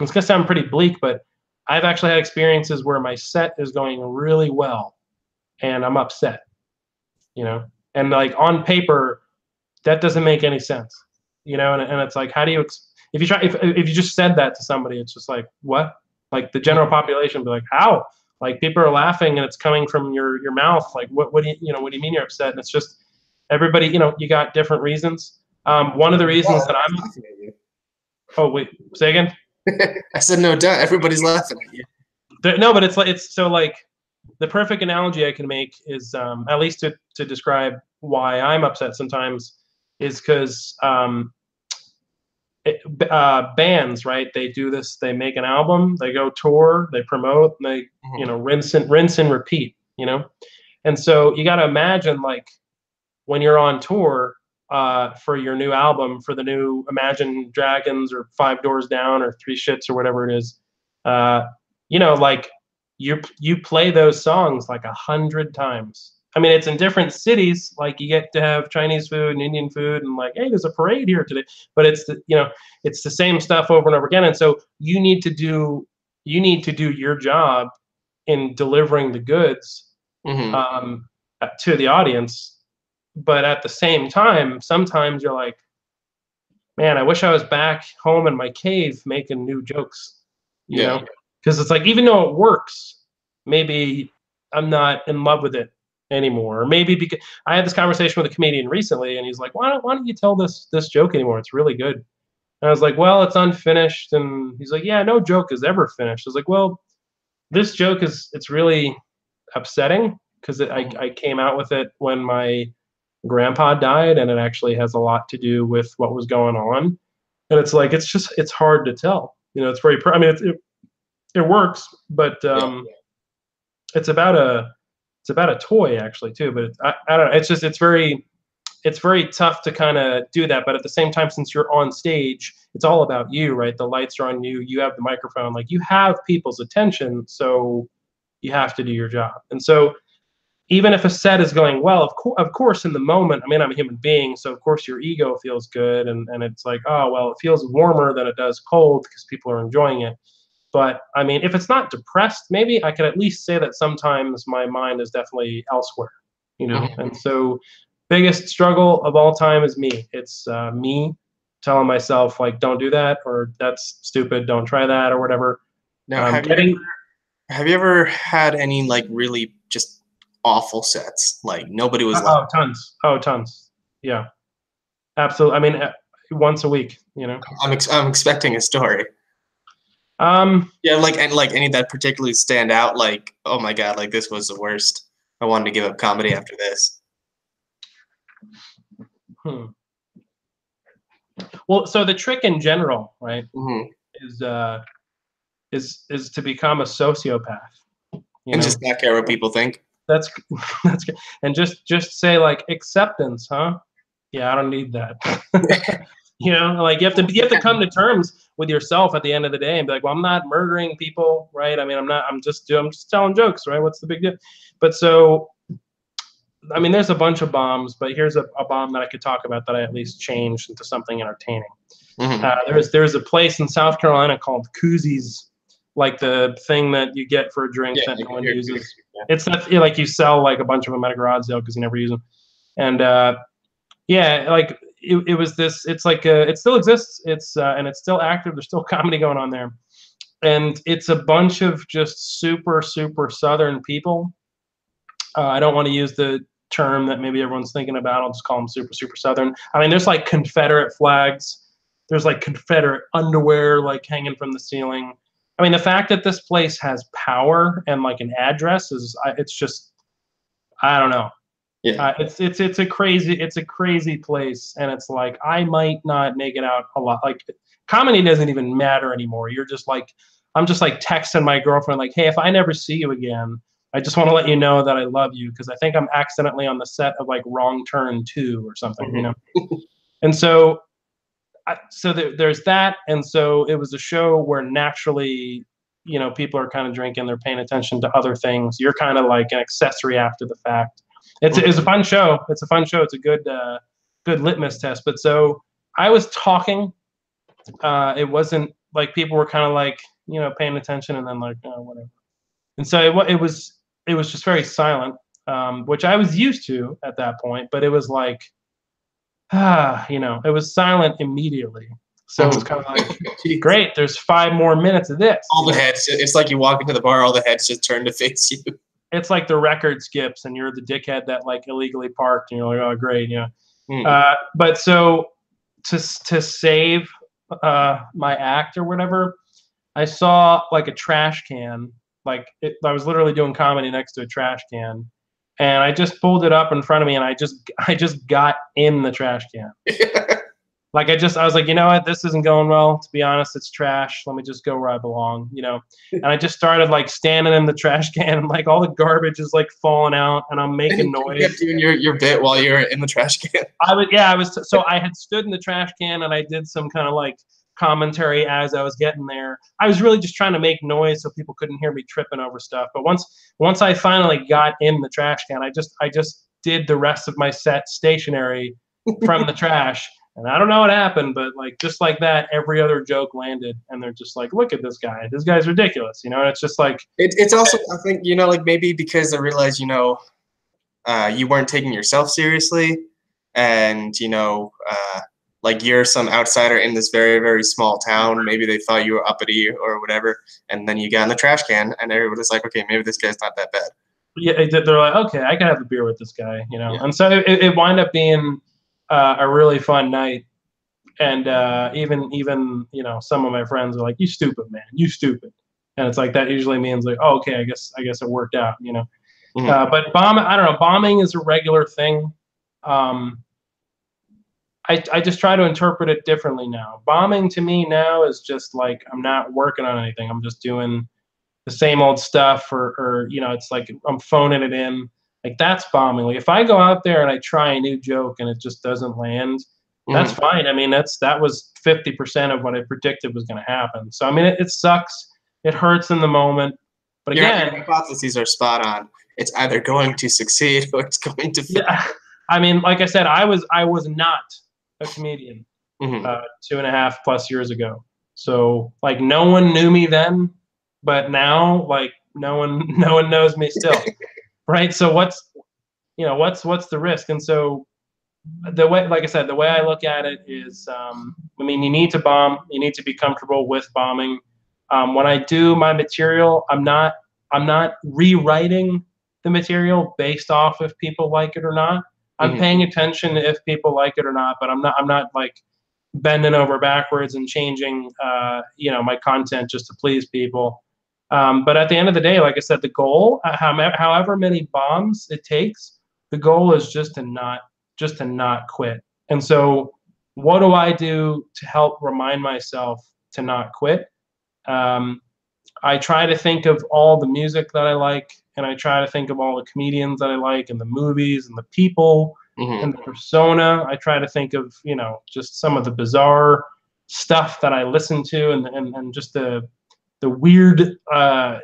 Speaker 2: it's gonna sound pretty bleak, but I've actually had experiences where my set is going really well, and I'm upset, you know, and like on paper, that doesn't make any sense, you know, and it's like, how do you if you just said that to somebody, it's just like, what? Like the general population would be like, how? Like people are laughing and it's coming from your mouth. Like what do you mean you're upset? And it's just everybody, you know, you got different reasons. One of the reasons that I'm
Speaker 1: laughing at you.
Speaker 2: Oh wait, say again.
Speaker 1: I said no doubt. Everybody's laughing at you.
Speaker 2: No, but it's so like the perfect analogy I can make is at least to describe why I'm upset sometimes is because bands, right? They do this. They make an album. They go tour. They promote. And they you know rinse and repeat. You know, and so you got to imagine like when you're on tour for your new album, for the new Imagine Dragons or Five Doors Down or Three Shits or whatever it is. You know, like you play those songs like 100 times. I mean, it's in different cities. Like you get to have Chinese food and Indian food, and like, hey, there's a parade here today. But it's it's the same stuff over and over again. And so you need to do your job in delivering the goods to the audience. But at the same time, sometimes you're like, man, I wish I was back home in my cave making new jokes. You know, because it's like even though it works, maybe I'm not in love with it anymore. Or maybe because I had this conversation with a comedian recently, and he's like, why don't you tell this joke anymore? It's really good. And I was like, well, it's unfinished. And he's like, yeah, no joke is ever finished. I was like, well, this joke it's really upsetting because I came out with it when my grandpa died, and it actually has a lot to do with what was going on. And it's like it's hard to tell. You know, it's very. I mean, it works, but it's about a toy actually too. But I don't know. It's very tough to kind of do that. But at the same time, since you're on stage, it's all about you, right? The lights are on you. You have the microphone. Like you have people's attention, so you have to do your job. And so even if a set is going well, of course, in the moment, I mean, I'm a human being, so of course your ego feels good, and it's like, oh, well, it feels warmer than it does cold because people are enjoying it. But I mean, if it's not depressed, maybe I can at least say that sometimes my mind is definitely elsewhere, you know? And so biggest struggle of all time is me. It's me telling myself, like, don't do that, or that's stupid, don't try that, or whatever.
Speaker 1: Now, have you ever had any, like, really just awful sets? Like, nobody was
Speaker 2: tons. Yeah. Absolutely. I mean, once a week, you know?
Speaker 1: I'm expecting a story. Yeah, like any that particularly stand out, like, oh my God, like this was the worst. I wanted to give up comedy after this.
Speaker 2: Well, so the trick in general, right, is to become a sociopath.
Speaker 1: And just not care what people think.
Speaker 2: That's good. And just say like acceptance, huh? Yeah, I don't need that. You know, like you have to come to terms with yourself at the end of the day and be like, well, I'm not murdering people, right? I mean, I'm just telling jokes, right? What's the big deal? But so, I mean, there's a bunch of bombs, but here's a bomb that I could talk about that I at least changed into something entertaining. There's a place in South Carolina called Koozies, like the thing that you get for a drink that no one uses. It's not like you sell like a bunch of them at a garage sale because you never use them. And like it was this. It's like it still exists. It's and it's still active. There's still comedy going on there, and it's a bunch of just super Southern people. I don't want to use the term that maybe everyone's thinking about. I'll just call them super Southern. I mean, there's like Confederate flags. There's like Confederate underwear like hanging from the ceiling. I mean, the fact that this place has power and like an address it's just, I don't know.
Speaker 1: Yeah.
Speaker 2: It's a crazy place, and it's like I might not make it out a lot. Like comedy doesn't even matter anymore. You're just like, I'm just like texting my girlfriend like, hey, if I never see you again, I just want to let you know that I love you, because I think I'm accidentally on the set of like Wrong Turn 2 or something, you know. And so there's that, and so it was a show where naturally, you know, people are kind of drinking, they're paying attention to other things. You're kind of like an accessory after the fact. It's a fun show. It's a fun show. It's a good litmus test. But so I was talking. It wasn't like people were kind of like, you know, paying attention and then like, oh, whatever. And so it was just very silent, which I was used to at that point. But it was like, you know, it was silent immediately. So it was kind of like, great, there's 5 more minutes of this.
Speaker 1: All the heads, it's like you walk into the bar, all the heads just turn to face you.
Speaker 2: It's like the record skips and you're the dickhead that like illegally parked and you're like, oh, great, you know. But so to save my act or whatever, I saw like a trash can. Like I was literally doing comedy next to a trash can. And I just pulled it up in front of me, and I just got in the trash can. Like I was like, you know what, this isn't going well. To be honest, it's trash. Let me just go where I belong, you know. And I just started like standing in the trash can, and like all the garbage is like falling out, and I'm making noise.
Speaker 1: You kept doing your bit while you were in the trash can.
Speaker 2: So I had stood in the trash can, and I did some kind of like commentary as I was getting there. I was really just trying to make noise so people couldn't hear me tripping over stuff. But once I finally got in the trash can, I just did the rest of my set stationary from the trash. And I don't know what happened, but like just like that, every other joke landed, and they're just like, look at this guy. This guy's ridiculous, you know. And it's just like
Speaker 1: it's also, I think, you know, like maybe because they realized, you know, you weren't taking yourself seriously, and you know, like you're some outsider in this very, very small town. Maybe they thought you were uppity or whatever, and then you got in the trash can, and everybody's like, okay, maybe this guy's not that bad.
Speaker 2: Yeah, they're like, okay, I can have a beer with this guy, you know. Yeah. And so it wound up being a really fun night, and even you know, some of my friends are like, you stupid, man, you stupid, and it's like that usually means like, oh, okay, I guess it worked out, you know. But I don't know, bombing is a regular thing. I just try to interpret it differently now. Bombing to me now is just like, I'm not working on anything. I'm just doing the same old stuff, or you know, it's like I'm phoning it in. Like that's bombing. Like if I go out there and I try a new joke and it just doesn't land, that's fine. I mean, that was 50% of what I predicted was going to happen. So I mean, it sucks. It hurts in the moment. But again,
Speaker 1: your hypotheses are spot on. It's either going to succeed or it's going to fail.
Speaker 2: Yeah. I mean, like I said, I was not a comedian 2.5+ years ago. So like no one knew me then, but now like no one knows me still. Right? So what's the risk? And so the way, like I said, the way I look at it is, I mean, you need to bomb, you need to be comfortable with bombing. When I do my material, I'm not rewriting the material based off if people like it or not. I'm paying attention if people like it or not, but I'm not like bending over backwards and changing, you know, my content just to please people. But at the end of the day, like I said, the goal, however many bombs it takes, the goal is just to not quit. And so what do I do to help remind myself to not quit? I try to think of all the music that I like, and I try to think of all the comedians that I like, and the movies, and the people, and the persona. I try to think of, you know, just some of the bizarre stuff that I listen to, and just the weird,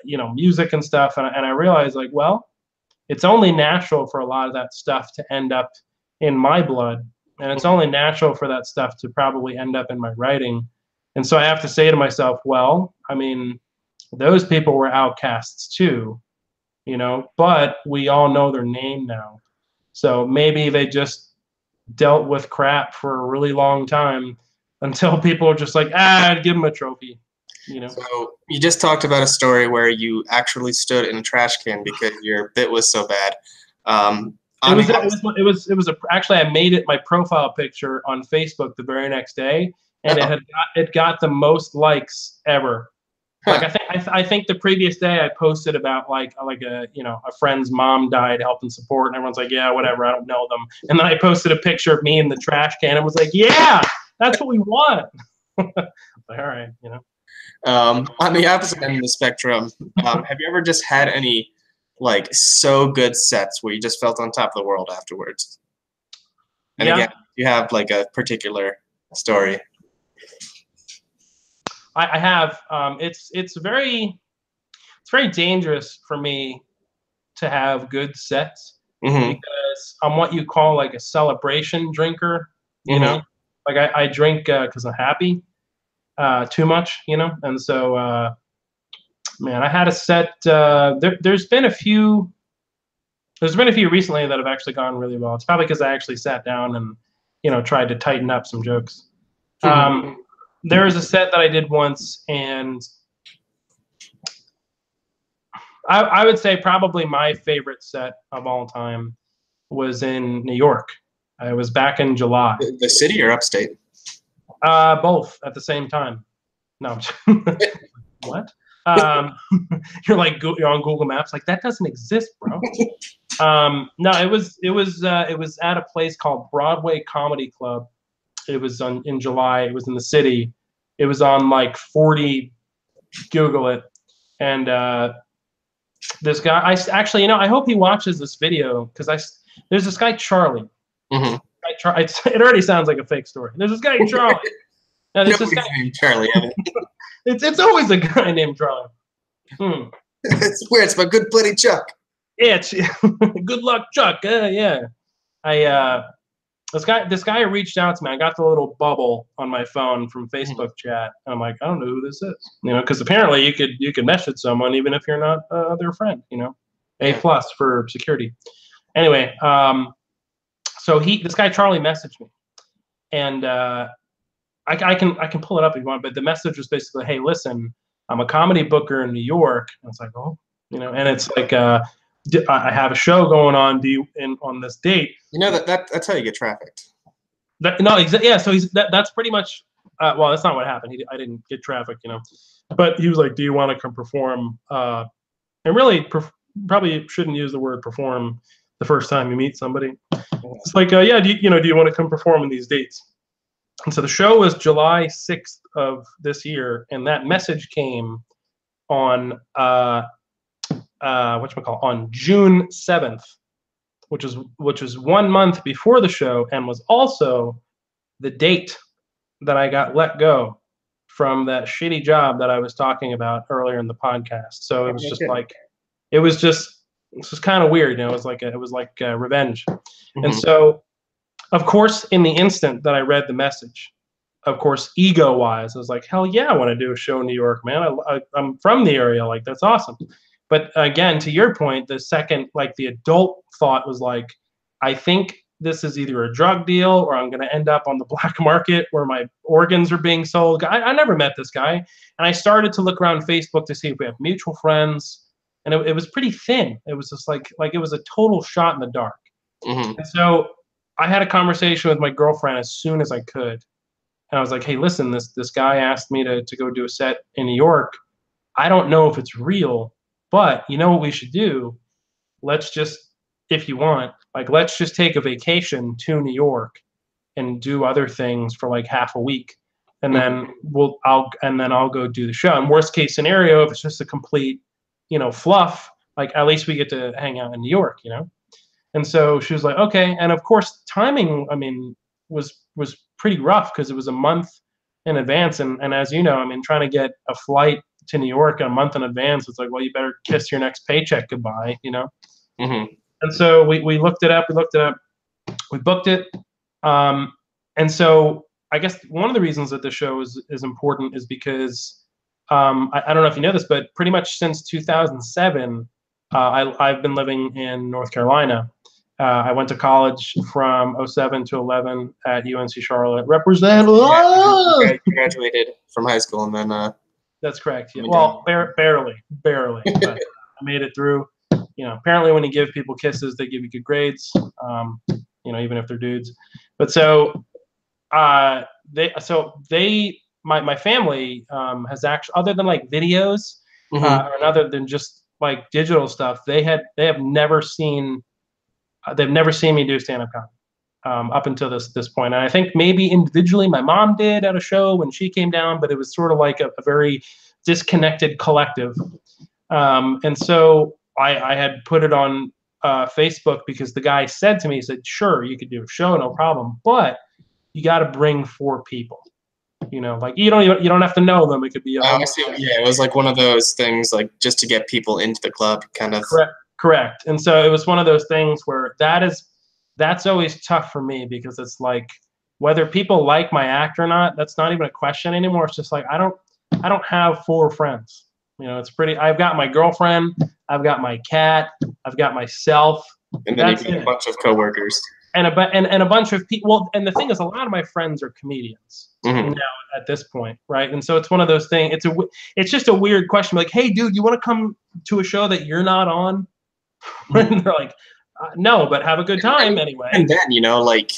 Speaker 2: you know, music and stuff. And I realize, like, well, it's only natural for a lot of that stuff to end up in my blood, and it's only natural for that stuff to probably end up in my writing. And so I have to say to myself, well, I mean, those people were outcasts too, you know, but we all know their name now. So maybe they just dealt with crap for a really long time until people are just like, give them a trophy, you know.
Speaker 1: So you just talked about a story where you actually stood in a trash can because your bit was so bad.
Speaker 2: Actually, I made it my profile picture on Facebook the very next day, and it got the most likes ever. Like I think the previous day I posted about like a a friend's mom died, help and support, and everyone's like, yeah, whatever, I don't know them. And then I posted a picture of me in the trash can and was like, yeah, that's what we want. Like, all right,
Speaker 1: On the opposite end of the spectrum, have you ever just had any like so good sets where you just felt on top of the world afterwards? And again, you have like a particular story.
Speaker 2: I have. It's very dangerous for me to have good sets because I'm what you call like a celebration drinker. You know, like I drink because I'm happy too much. And so man, I had a set. There's been a few. There's been a few recently that have actually gone really well. It's probably because I actually sat down and tried to tighten up some jokes. There was a set that I did once, and I would say probably my favorite set of all time was in New York. It was back in July.
Speaker 1: The city or upstate?
Speaker 2: Both at the same time. No. What? You're on Google Maps, like that doesn't exist, bro. No, it was at a place called Broadway Comedy Club. It was in July. It was in the city. It was on like 40. Google it. And this guy, I hope he watches this video because there's this guy Charlie. It already sounds like a fake story. There's this guy Charlie. Now, this guy
Speaker 1: named Charlie.
Speaker 2: it's always a guy named Charlie.
Speaker 1: It's weird. It's my good buddy Chuck.
Speaker 2: Yeah, it's good luck, Chuck. Yeah. This guy reached out to me. I got the little bubble on my phone from Facebook chat, and I'm like, I don't know who this is, because apparently you could message someone even if you're not their friend, A+ for security. Anyway, so this guy Charlie messaged me, and I can pull it up if you want, but the message was basically, hey, listen, I'm a comedy booker in New York, and it's like, oh, and it's like I have a show going on. On this date?
Speaker 1: That's how you get trafficked.
Speaker 2: Yeah. So that's pretty much. Well, that's not what happened. I didn't get trafficked, But he was like, "Do you want to come perform?" And really, probably shouldn't use the word perform the first time you meet somebody. It's like, yeah, do you want to come perform in these dates? And so the show was July 6th of this year, and that message came on. On June 7th, which was 1 month before the show, and was also the date that I got let go from that shitty job that I was talking about earlier in the podcast. So it was just like, this was kind of weird, it was like revenge. And so, of course, in the instant that I read the message, of course, ego-wise, I was like, hell yeah, I want to do a show in New York, man. I'm from the area, like that's awesome. But again, to your point, the second, like the adult thought was like, I think this is either a drug deal or I'm going to end up on the black market where my organs are being sold. I never met this guy. And I started to look around Facebook to see if we have mutual friends. And it was pretty thin. It was just like it was a total shot in the dark. And so I had a conversation with my girlfriend as soon as I could. And I was like, hey, listen, this guy asked me to go do a set in New York. I don't know if it's real. But you know what we should do? Let's just, if you want, let's just take a vacation to New York and do other things for like half a week, and then I'll go do the show. And worst case scenario, if it's just a complete, fluff, at least we get to hang out in New York, And so she was like, okay. And of course, timing, was pretty rough because it was a month in advance, and as you know, trying to get a flight to New York a month in advance, it's like, well, you better kiss your next paycheck goodbye, And so we looked it up, we booked it. And so I guess one of the reasons that the show is important is because I don't know if you know this, but pretty much since 2007, I've been living in North Carolina. I went to college from 2007 to 2011 at UNC Charlotte. Represent.
Speaker 1: Yeah, graduated from high school and then.
Speaker 2: That's correct. Yeah. Well, barely. But I made it through. Apparently when you give people kisses, they give you good grades. Even if they're dudes. But so they my family has actually, other than like videos, and other than just like digital stuff, they have never seen they've never seen me do stand-up comedy up until this point. And I think maybe individually my mom did at a show when she came down, but it was sort of like a very disconnected collective. And so I had put it on Facebook because the guy said to me, he said, sure, you could do a show, no problem, but you got to bring 4 people. You know, like you don't have to know them. It could be
Speaker 1: I see. Yeah, it was like one of those things, like just to get people into the club, kind of.
Speaker 2: Correct. And so it was one of those things where that's always tough for me, because it's like whether people like my act or not, that's not even a question anymore. It's just like I don't have 4 friends. You know, it's pretty. I've got my girlfriend, I've got my cat, I've got myself,
Speaker 1: and then you've got a bunch of coworkers.
Speaker 2: And a bunch of people. Well, and the thing is, a lot of my friends are comedians now at this point, right? And so it's one of those things. It's just a weird question. Like, hey, dude, you want to come to a show that you're not on? And they're like, no, but have a good time anyway.
Speaker 1: And then, you know, like,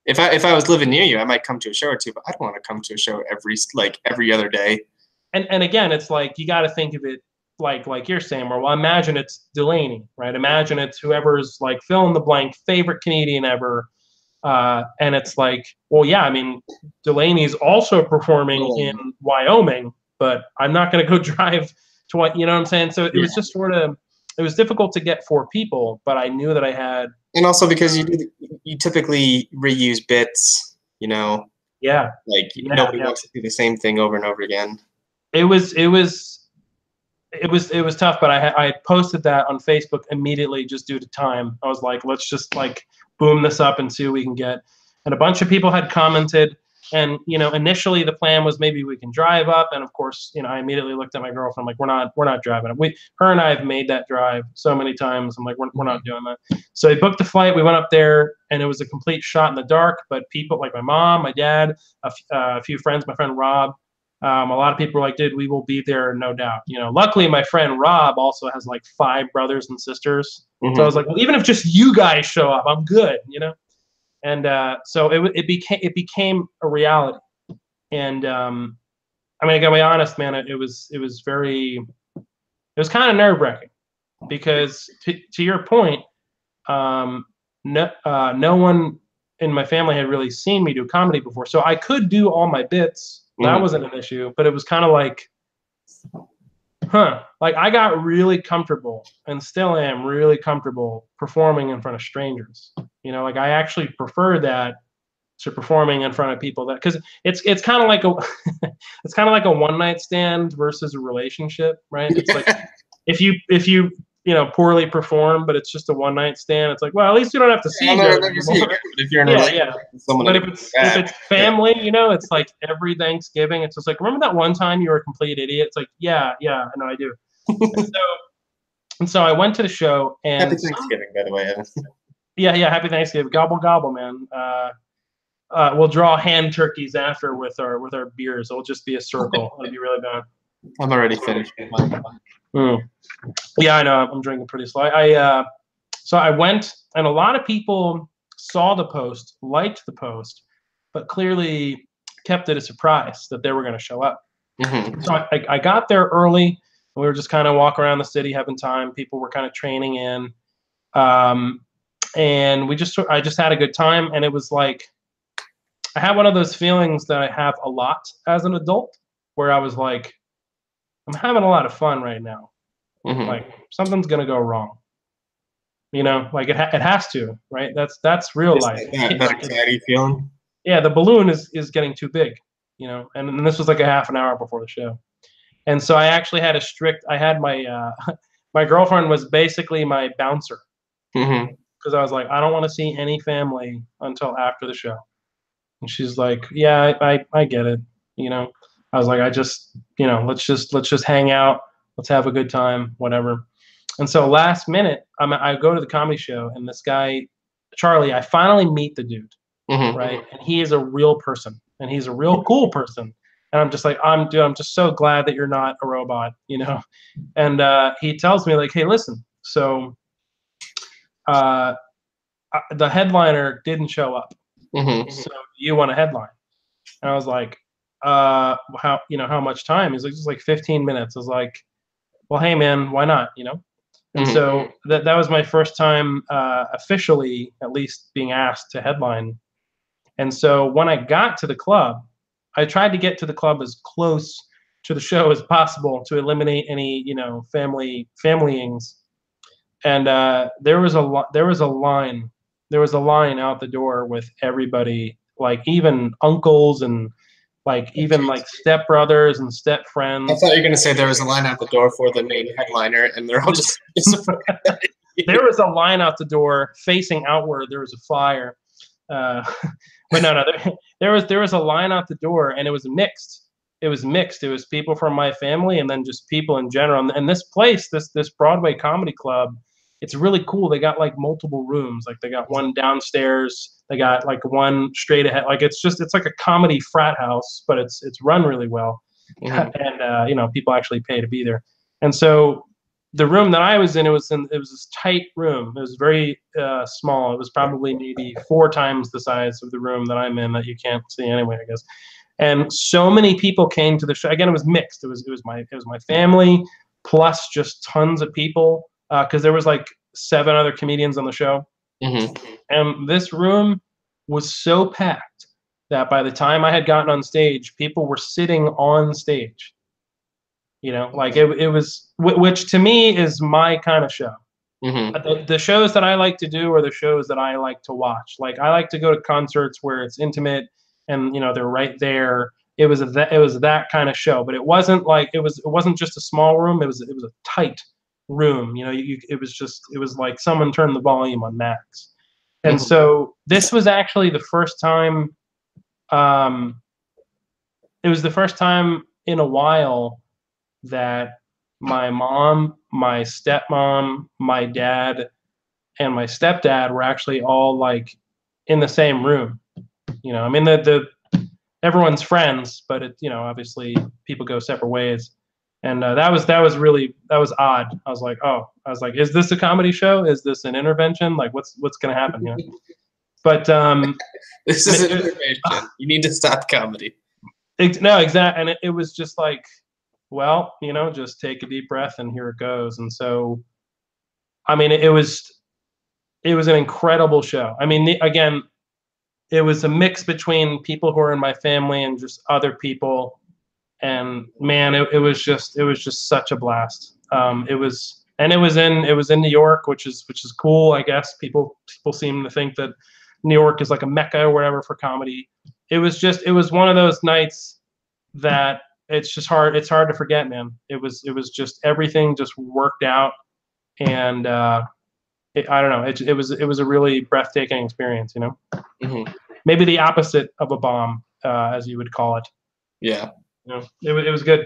Speaker 1: if I was living near you, I might come to a show or two, but I don't want to come to a show every other day.
Speaker 2: And again, it's like you got to think of it like you're saying, well, imagine it's Delaney, right? Imagine it's whoever's like fill in the blank favorite comedian ever, and it's like, well, yeah, I mean, Delaney's also performing in Wyoming, but I'm not going to go drive to what, you know what I'm saying? So it was just sort of, it was difficult to get 4 people, but I knew that I had. And
Speaker 1: also because you typically reuse bits, you know.
Speaker 2: Yeah.
Speaker 1: Like nobody wants to do the same thing over and over again.
Speaker 2: It was tough, but I posted that on Facebook immediately just due to time. I was like, let's just like boom this up and see what we can get. And a bunch of people had commented, and you know, initially the plan was maybe we can drive up, and of course, you know, I immediately looked at my girlfriend, like, we're not driving up. Her and I have made that drive so many times. I'm like, we're not doing that. So we booked the flight. We went up there, and it was a complete shot in the dark. But people like my mom, my dad, a few friends, my friend Rob. A lot of people were like, dude, we will be there, no doubt. You know, luckily my friend Rob also has like 5 brothers and sisters. So I was like, well, even if just you guys show up, I'm good, you know? And so it became a reality. And I mean, I gotta be honest, man, it was kind of nerve-wracking, because to your point, no one in my family had really seen me do comedy before. So I could do all my bits. That wasn't an issue, but it was kind of like, like I got really comfortable, and still am really comfortable performing in front of strangers. You know, like I actually prefer that to performing in front of people, that because it's kind of like a one-night stand versus a relationship, right? It's like if you poorly perform, but it's just a one-night stand, it's like, well, at least you don't have to see each other.
Speaker 1: If you're in a relationship with someone,
Speaker 2: but if it's family, you know, it's like every Thanksgiving, it's just like, remember that one time you were a complete idiot? It's like, yeah, I know I do. and so I went to the show, and
Speaker 1: happy Thanksgiving, by the way, Evan.
Speaker 2: Yeah, happy Thanksgiving. Gobble gobble, man. We'll draw hand turkeys after with our beers. It'll just be a circle. It'll be really bad.
Speaker 1: I'm already finished.
Speaker 2: Yeah, I know. I'm drinking pretty slow. So I went, and a lot of people saw the post, liked the post, but clearly kept it a surprise that they were going to show up. So I got there early, and we were just kind of walking around the city having time. People were kind of training in, and I just had a good time. And it was like, I had one of those feelings that I have a lot as an adult, where I was like, I'm having a lot of fun right now. Like something's gonna go wrong, you know, like it has to, right? That's real life.
Speaker 1: That anxiety feeling.
Speaker 2: Yeah, the balloon is getting too big, you know. And this was like a half an hour before the show, and so I actually had I had my my girlfriend was basically my bouncer, because I was like, I don't want to see any family until after the show, and she's like, yeah, I get it, you know. I was like, I just, you know, let's just hang out. Let's have a good time, whatever. And so last minute, I go to the comedy show, and this guy, Charlie, I finally meet the dude, right? And he is a real person, and he's a real cool person. And I'm just like, I'm just so glad that you're not a robot, you know? And he tells me like, hey, listen, so the headliner didn't show up. So you want a headline? And I was like, how much time? He's like, just like 15 minutes. I was like, well, hey man, why not? And so that was my first time officially, at least, being asked to headline. And so when I got to the club, I tried to get to the club as close to the show as possible to eliminate any, familyings. And there was a line out the door with everybody, like even uncles and like even like stepbrothers and step friends.
Speaker 1: I thought you were going to say there was a line out the door for the main headliner, and they're all just.
Speaker 2: There was a line out the door facing outward. There was a fire, but no. There was a line out the door, and it was mixed. It was people from my family, and then just people in general. And this place, this Broadway comedy club, it's really cool. They got like multiple rooms. Like they got one downstairs. They got like one straight ahead. Like it's like a comedy frat house, but it's run really well. And people actually pay to be there. And so the room that I was in, it was this tight room. It was very small. It was probably maybe 4 times the size of the room that I'm in that you can't see anyway, I guess. And so many people came to the show. Again, it was mixed. It was my family plus just tons of people. Because there was like 7 other comedians on the show. And this room was so packed that by the time I had gotten on stage, people were sitting on stage. Like it was, which to me is my kind of show. The shows that I like to do are the shows that I like to watch. Like I like to go to concerts where it's intimate and they're right there. It was that kind of show, but it wasn't just a small room. It was a tight room. It was like someone turned the volume on max. And so this was actually the first time it was the first time in a while that my mom, my stepmom, my dad, and my stepdad were actually all like in the same room. I mean the everyone's friends, but obviously people go separate ways. And that was odd. I was like, is this a comedy show? Is this an intervention? Like, what's going to happen? But
Speaker 1: this is an intervention. You need to stop comedy.
Speaker 2: No, exactly. And it was just like, well, just take a deep breath and here it goes. And so, I mean, it was an incredible show. I mean, again, it was a mix between people who are in my family and just other people. And man, it was just such a blast. It was in New York, which is cool, I guess. People seem to think that New York is like a mecca or whatever for comedy. It was one of those nights that it's hard to forget, man. It was just everything just worked out, and I don't know. It was a really breathtaking experience, Maybe the opposite of a bomb, as you would call it.
Speaker 1: Yeah.
Speaker 2: It was good.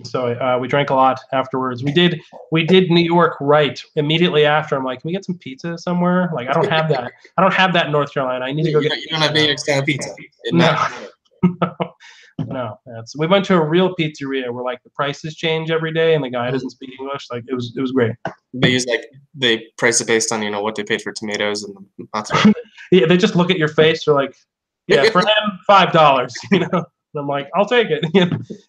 Speaker 2: So we drank a lot afterwards. We did New York right immediately after. I'm like, can we get some pizza somewhere? Like, I don't have that. I don't have that in North Carolina. I need to go get.
Speaker 1: You don't have New York style pizza.
Speaker 2: No. We went to a real pizzeria where like the prices change every day and the guy doesn't speak English. Like it was great.
Speaker 1: They price it based on what they paid for tomatoes and mozzarella.
Speaker 2: Yeah, they just look at your face. They're like, yeah, for him $5. And I'm like, I'll take it.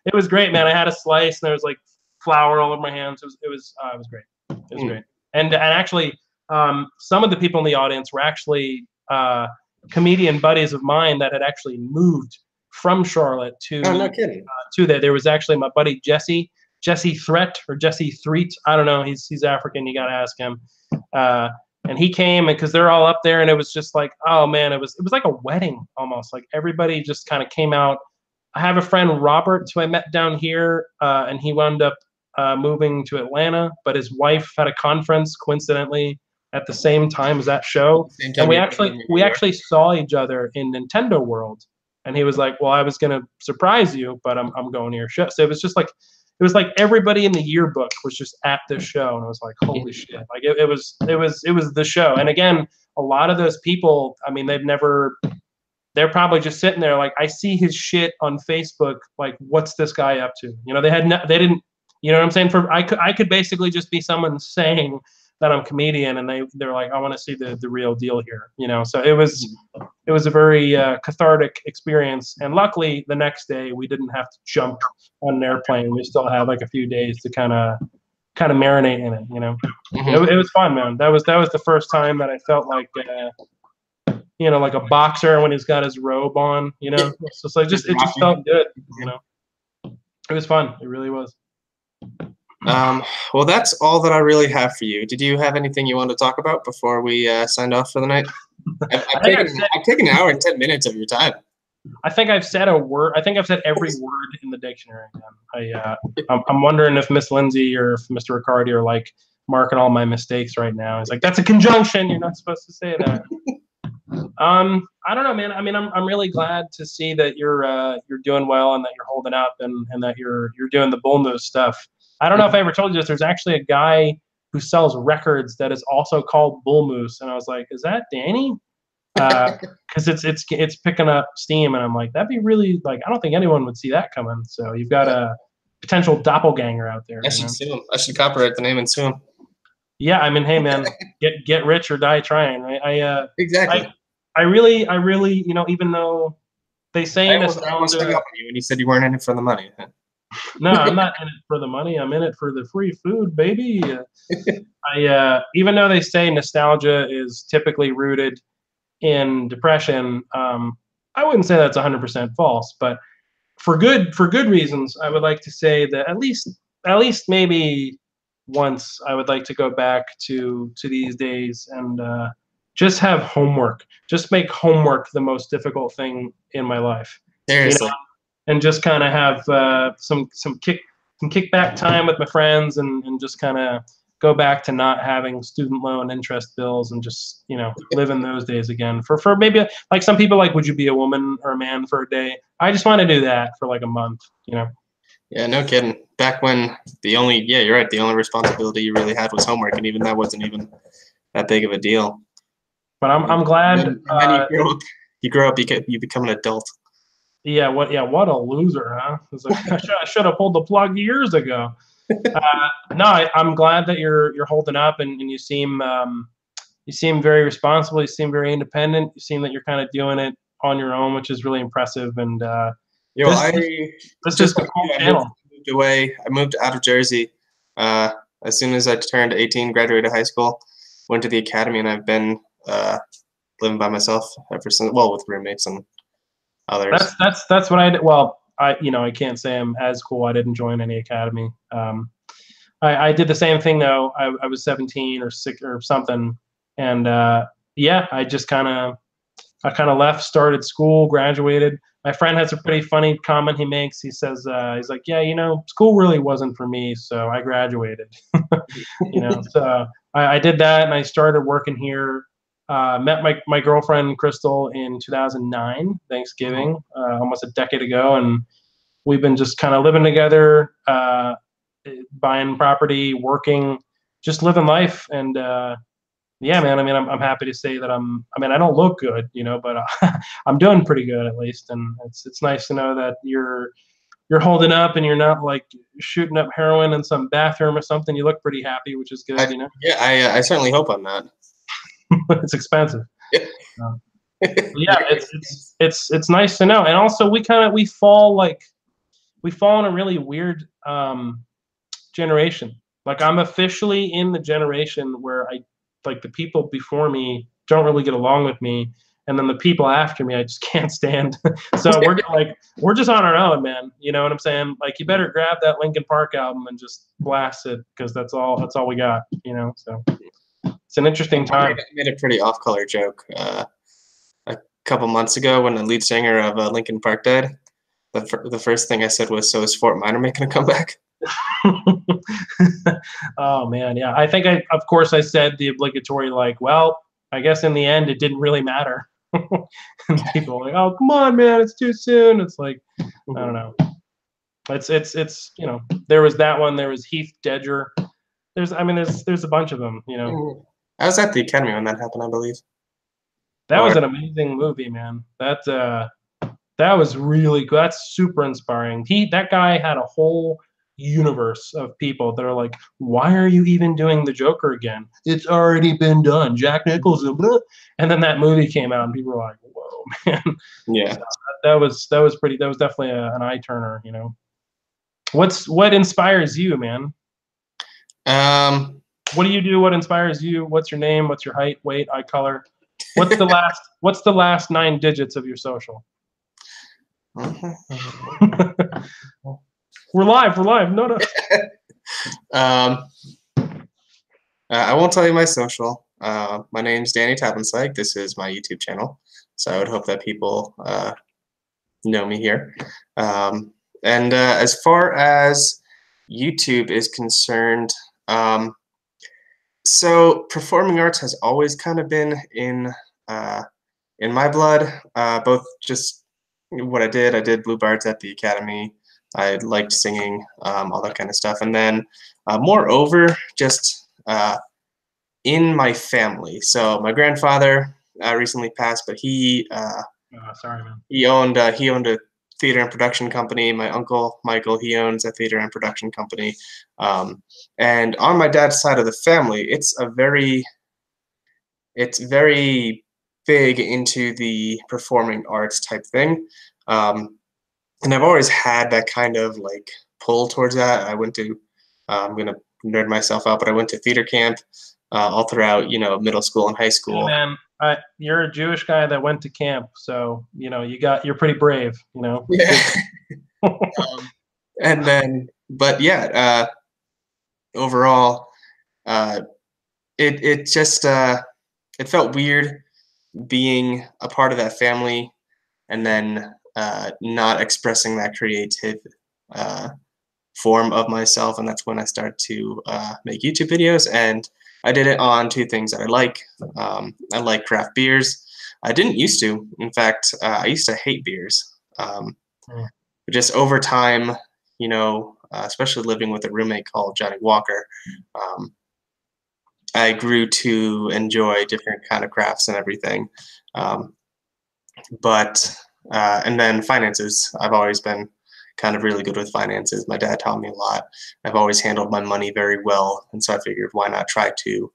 Speaker 2: It was great, man. I had a slice, and there was like flour all over my hands. It was great. It was great. And actually, some of the people in the audience were actually comedian buddies of mine that had actually moved from Charlotte to.
Speaker 1: Oh, no kidding.
Speaker 2: To there. There was actually my buddy Jesse Threat or Jesse Threet. I don't know. He's African. You got to ask him. And he came, and because they're all up there, and it was just like, oh man, it was like a wedding almost. Like everybody just kind of came out. I have a friend, Robert, who I met down here, and he wound up moving to Atlanta, but his wife had a conference coincidentally at the same time as that show. And we actually saw each other in Nintendo World, and he was like, well, I was going to surprise you, but I'm going to your show. So it was like everybody in the yearbook was just at this show, and I was like, holy shit. Like it was the show. And again, a lot of those people, I mean, they're probably just sitting there like, I see his shit on Facebook. Like, what's this guy up to? They didn't, you know what I'm saying? I could basically just be someone saying that I'm a comedian, and they're like, I want to see the real deal here, you know. So it was a very cathartic experience, and luckily the next day we didn't have to jump on an airplane. We still had like a few days to kind of marinate in it, you know. It was fun, man. That was the first time that I felt like you know, like a boxer when he's got his robe on, you know. It's just like it just felt good, you know. It was fun. It really was.
Speaker 1: Well, that's all that I really have for you. Did you have anything you wanted to talk about before we signed off for the night? I've taken an hour and 10 minutes of your time.
Speaker 2: I think I've said a word. I think I've said every word in the dictionary. I'm wondering if Miss Lindsay or if Mr. Riccardi are like marking all my mistakes right now. It's like, that's a conjunction. You're not supposed to say that. I don't know, man. I mean, I'm really glad to see that you're doing well and that you're holding up and that you're doing the Bullmoose stuff. I don't know if I ever told you this. There's actually a guy who sells records that is also called Bullmoose, and I was like, is that Danny? Because it's picking up steam, and I'm like, that'd be really, like, I don't think anyone would see that coming. So you've got a potential doppelganger out there.
Speaker 1: I should sue him. I should copyright the name and sue him.
Speaker 2: Yeah, I mean, hey man, get rich or die trying, right?
Speaker 1: Exactly.
Speaker 2: I really, you know, even though they say
Speaker 1: I almost hung up on you when you said you weren't in it for the money.
Speaker 2: No, I'm not in it for the money. I'm in it for the free food, baby. Even though they say nostalgia is typically rooted in depression, I wouldn't say that's 100% false. But for good reasons, I would like to say that at least maybe once I would like to go back to these days and just have homework. Just make homework the most difficult thing in my life.
Speaker 1: Seriously.
Speaker 2: You know? And just kind of have some kickback time with my friends, and just kind of go back to not having student loan interest bills, and just, you know, live in those days again. For maybe, like, some people like, would you be a woman or a man for a day? I just want to do that for like a month, you know.
Speaker 1: Yeah, no kidding. Back when you're right, the only responsibility you really had was homework, and even that wasn't even that big of a deal.
Speaker 2: But I'm glad.
Speaker 1: And then you grow up, you become an adult.
Speaker 2: Yeah, what a loser, huh? It's like, I should have pulled the plug years ago. No, I'm glad that you're holding up, and you seem very responsible. You seem very independent. You seem that you're kind of doing it on your own, which is really impressive. And this is a cool channel.
Speaker 1: I moved out of Jersey as soon as I turned 18, graduated high school, went to the academy, and I've been living by myself ever since. Well, with roommates and others.
Speaker 2: That's what I did. Well, I can't say I'm as cool. I didn't join any academy. I did the same thing though. I was 17 or 6 or something, and I just kind of left, started school, graduated. My friend has a pretty funny comment he makes. He says, he's like, yeah, you know, school really wasn't for me, so I graduated. You know, so I did that, and I started working here. Met my girlfriend Crystal in 2009, Thanksgiving, almost a decade ago, and we've been just kind of living together, buying property, working, just living life. And yeah, man, I mean, I'm happy to say that I don't look good, you know, but I'm doing pretty good at least. And it's nice to know that you're holding up and you're not like shooting up heroin in some bathroom or something. You look pretty happy, which is good, you know?
Speaker 1: Yeah, I certainly hope I'm not.
Speaker 2: It's expensive. Yeah, it's nice to know. And also we fall in a really weird generation. Like, I'm officially in the generation where the people before me don't really get along with me, and then the people after me I just can't stand. So we're just on our own, man. You know what I'm saying? Like, you better grab that Linkin Park album and just blast it, because that's all we got, you know. So it's an interesting time.
Speaker 1: I made a pretty off-color joke a couple months ago when the lead singer of Linkin Park died. The first thing I said was, "So is Fort Minor making a comeback?"
Speaker 2: Oh man, yeah. I think of course I said the obligatory, like, well, I guess in the end it didn't really matter. And people are like, oh, come on, man, it's too soon. It's like, I don't know. It's you know, there was that one. There was Heath Ledger. There's a bunch of them, you know.
Speaker 1: I was at the Academy when that happened, I believe.
Speaker 2: That was an amazing movie, man. That was really good. That's super inspiring. That guy had a whole universe of people that are like, why are you even doing the Joker again? It's already been done. Jack Nicholson, blah. And then that movie came out, and people were like, whoa, man.
Speaker 1: Yeah.
Speaker 2: So that was definitely an eye turner, you know. What inspires you, man? What do you do? What inspires you? What's your name? What's your height, weight, eye color? What's the last 9 digits of your social? We're live. No.
Speaker 1: I won't tell you my social. My name's Danny Tabensyke. This is my YouTube channel. So I would hope that people know me here. And as far as YouTube is concerned, so performing arts has always kind of been in my blood. Both just what I did Blue Bards at the Academy. I liked singing, all that kind of stuff. And then moreover, just in my family. So my grandfather recently passed, but he
Speaker 2: sorry, man.
Speaker 1: He owned a theater and production company. My uncle Michael, he owns a theater and production company. And on my dad's side of the family, it's very big into the performing arts type thing. And I've always had that kind of like pull towards that. I went to, I'm gonna nerd myself out, but I went to theater camp all throughout, middle school and high school.
Speaker 2: Hey man, you're a Jewish guy that went to camp, so you're pretty brave,
Speaker 1: Yeah. And then, but yeah, overall, it just it felt weird being a part of that family, and then not expressing that creative form of myself. And that's when I started to make YouTube videos, and I did it on 2 things that I like. I like craft beers. I didn't used to. In fact, I used to hate beers. But just over time, especially living with a roommate called Johnny Walker, I grew to enjoy different kind of crafts and everything. And then finances. I've always been kind of really good with finances. My dad taught me a lot. I've always handled my money very well, and so I figured why not try to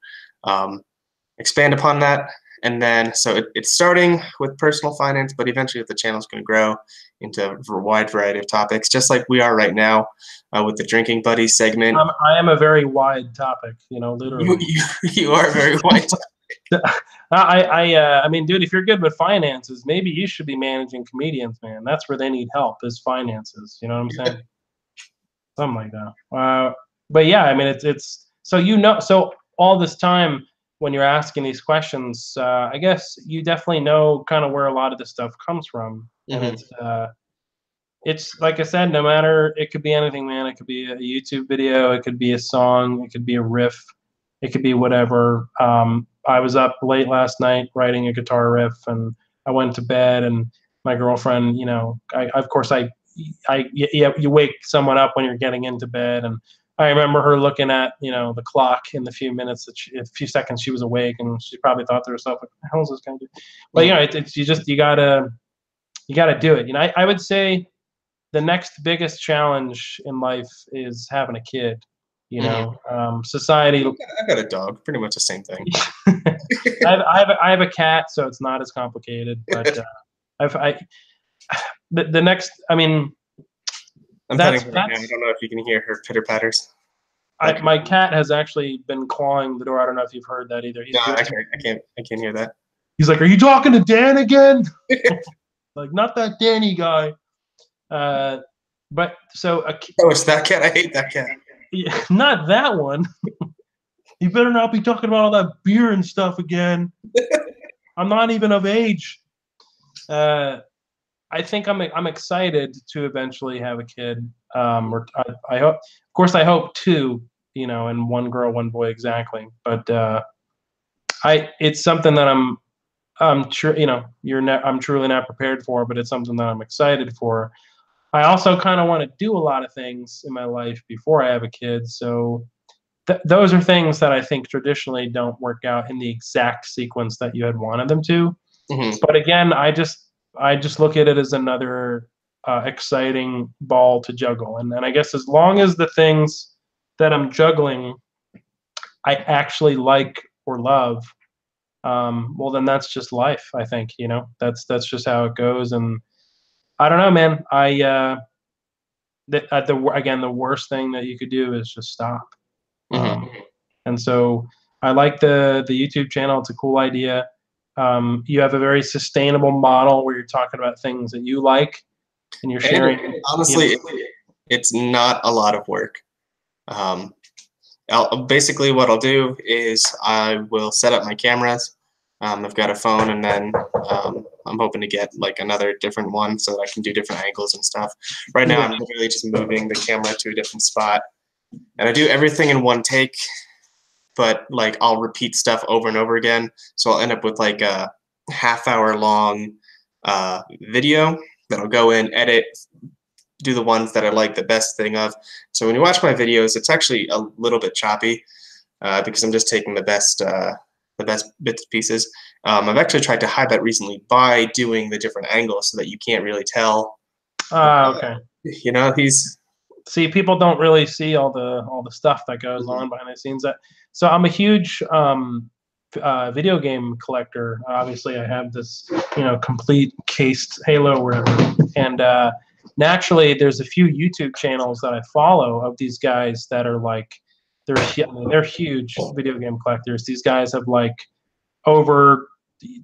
Speaker 1: expand upon that. And then so it's starting with personal finance, but eventually the channel is going to grow into a wide variety of topics, just like we are right now with the Drinking Buddies segment.
Speaker 2: I am a very wide topic, literally.
Speaker 1: You are very wide topic.
Speaker 2: I mean, dude, if you're good with finances, maybe you should be managing comedians, man. That's where they need help, is finances. You know what I'm saying? Something like that. But yeah, I mean, it's so all this time when you're asking these questions, I guess you definitely know kind of where a lot of this stuff comes from. And it's like I said, no matter, it could be anything, man. It could be a YouTube video, it could be a song, it could be a riff, it could be whatever. I was up late last night writing a guitar riff, and I went to bed, and my girlfriend, of course, you wake someone up when you're getting into bed, and I remember her looking at, the clock in the few minutes a few seconds she was awake, and she probably thought to herself, what the hell is this guy doing? But you gotta do it. I would say the next biggest challenge in life is having a kid. Society.
Speaker 1: I've got a dog. Pretty much the same thing.
Speaker 2: I have a cat, so it's not as complicated. But the next. I mean,
Speaker 1: I'm petting her right now. I don't know if you can hear her pitter patters.
Speaker 2: My cat has actually been clawing the door. I don't know if you've heard that either.
Speaker 1: No, I can't hear that.
Speaker 2: He's like, "Are you talking to Dan again?" Like, not that Danny guy. But so.
Speaker 1: It's that cat. I hate that cat.
Speaker 2: Yeah, not that one. You better not be talking about all that beer and stuff again. I'm not even of age. I think I'm excited to eventually have a kid. Or I hope, of course, I hope 2. And 1 girl, 1 boy, exactly. But it's something that I'm sure I'm truly not prepared for, but it's something that I'm excited for. I also kind of want to do a lot of things in my life before I have a kid. So those are things that I think traditionally don't work out in the exact sequence that you had wanted them to. But again, I just look at it as another exciting ball to juggle. And I guess as long as the things that I'm juggling I actually like or love, well, then that's just life. I think, you know, that's just how it goes. And I don't know, man. Again, the worst thing that you could do is just stop. And so I like the YouTube channel. It's a cool idea. You have a very sustainable model where you're talking about things that you like and you're sharing.
Speaker 1: And honestly, it's not a lot of work. Basically what I'll do is I will set up my cameras. I've got a phone, and then I'm hoping to get like another different one so that I can do different angles and stuff. Right now I'm literally just moving the camera to a different spot, and I do everything in one take, but like I'll repeat stuff over and over again. So I'll end up with like a half-hour long video that I'll go in, edit, do the ones that I like the best thing of. So when you watch my videos, it's actually a little bit choppy because I'm just taking the best bits and pieces. I've actually tried to hide that recently by doing the different angles so that you can't really tell.
Speaker 2: Okay.
Speaker 1: You know,
Speaker 2: see, people don't really see all the stuff that goes on behind the scenes. So I'm a huge video game collector. Obviously, I have this, you know, complete cased Halo or whatever, and naturally, there's a few YouTube channels that I follow of these guys that are like, they're huge video game collectors. These guys have like over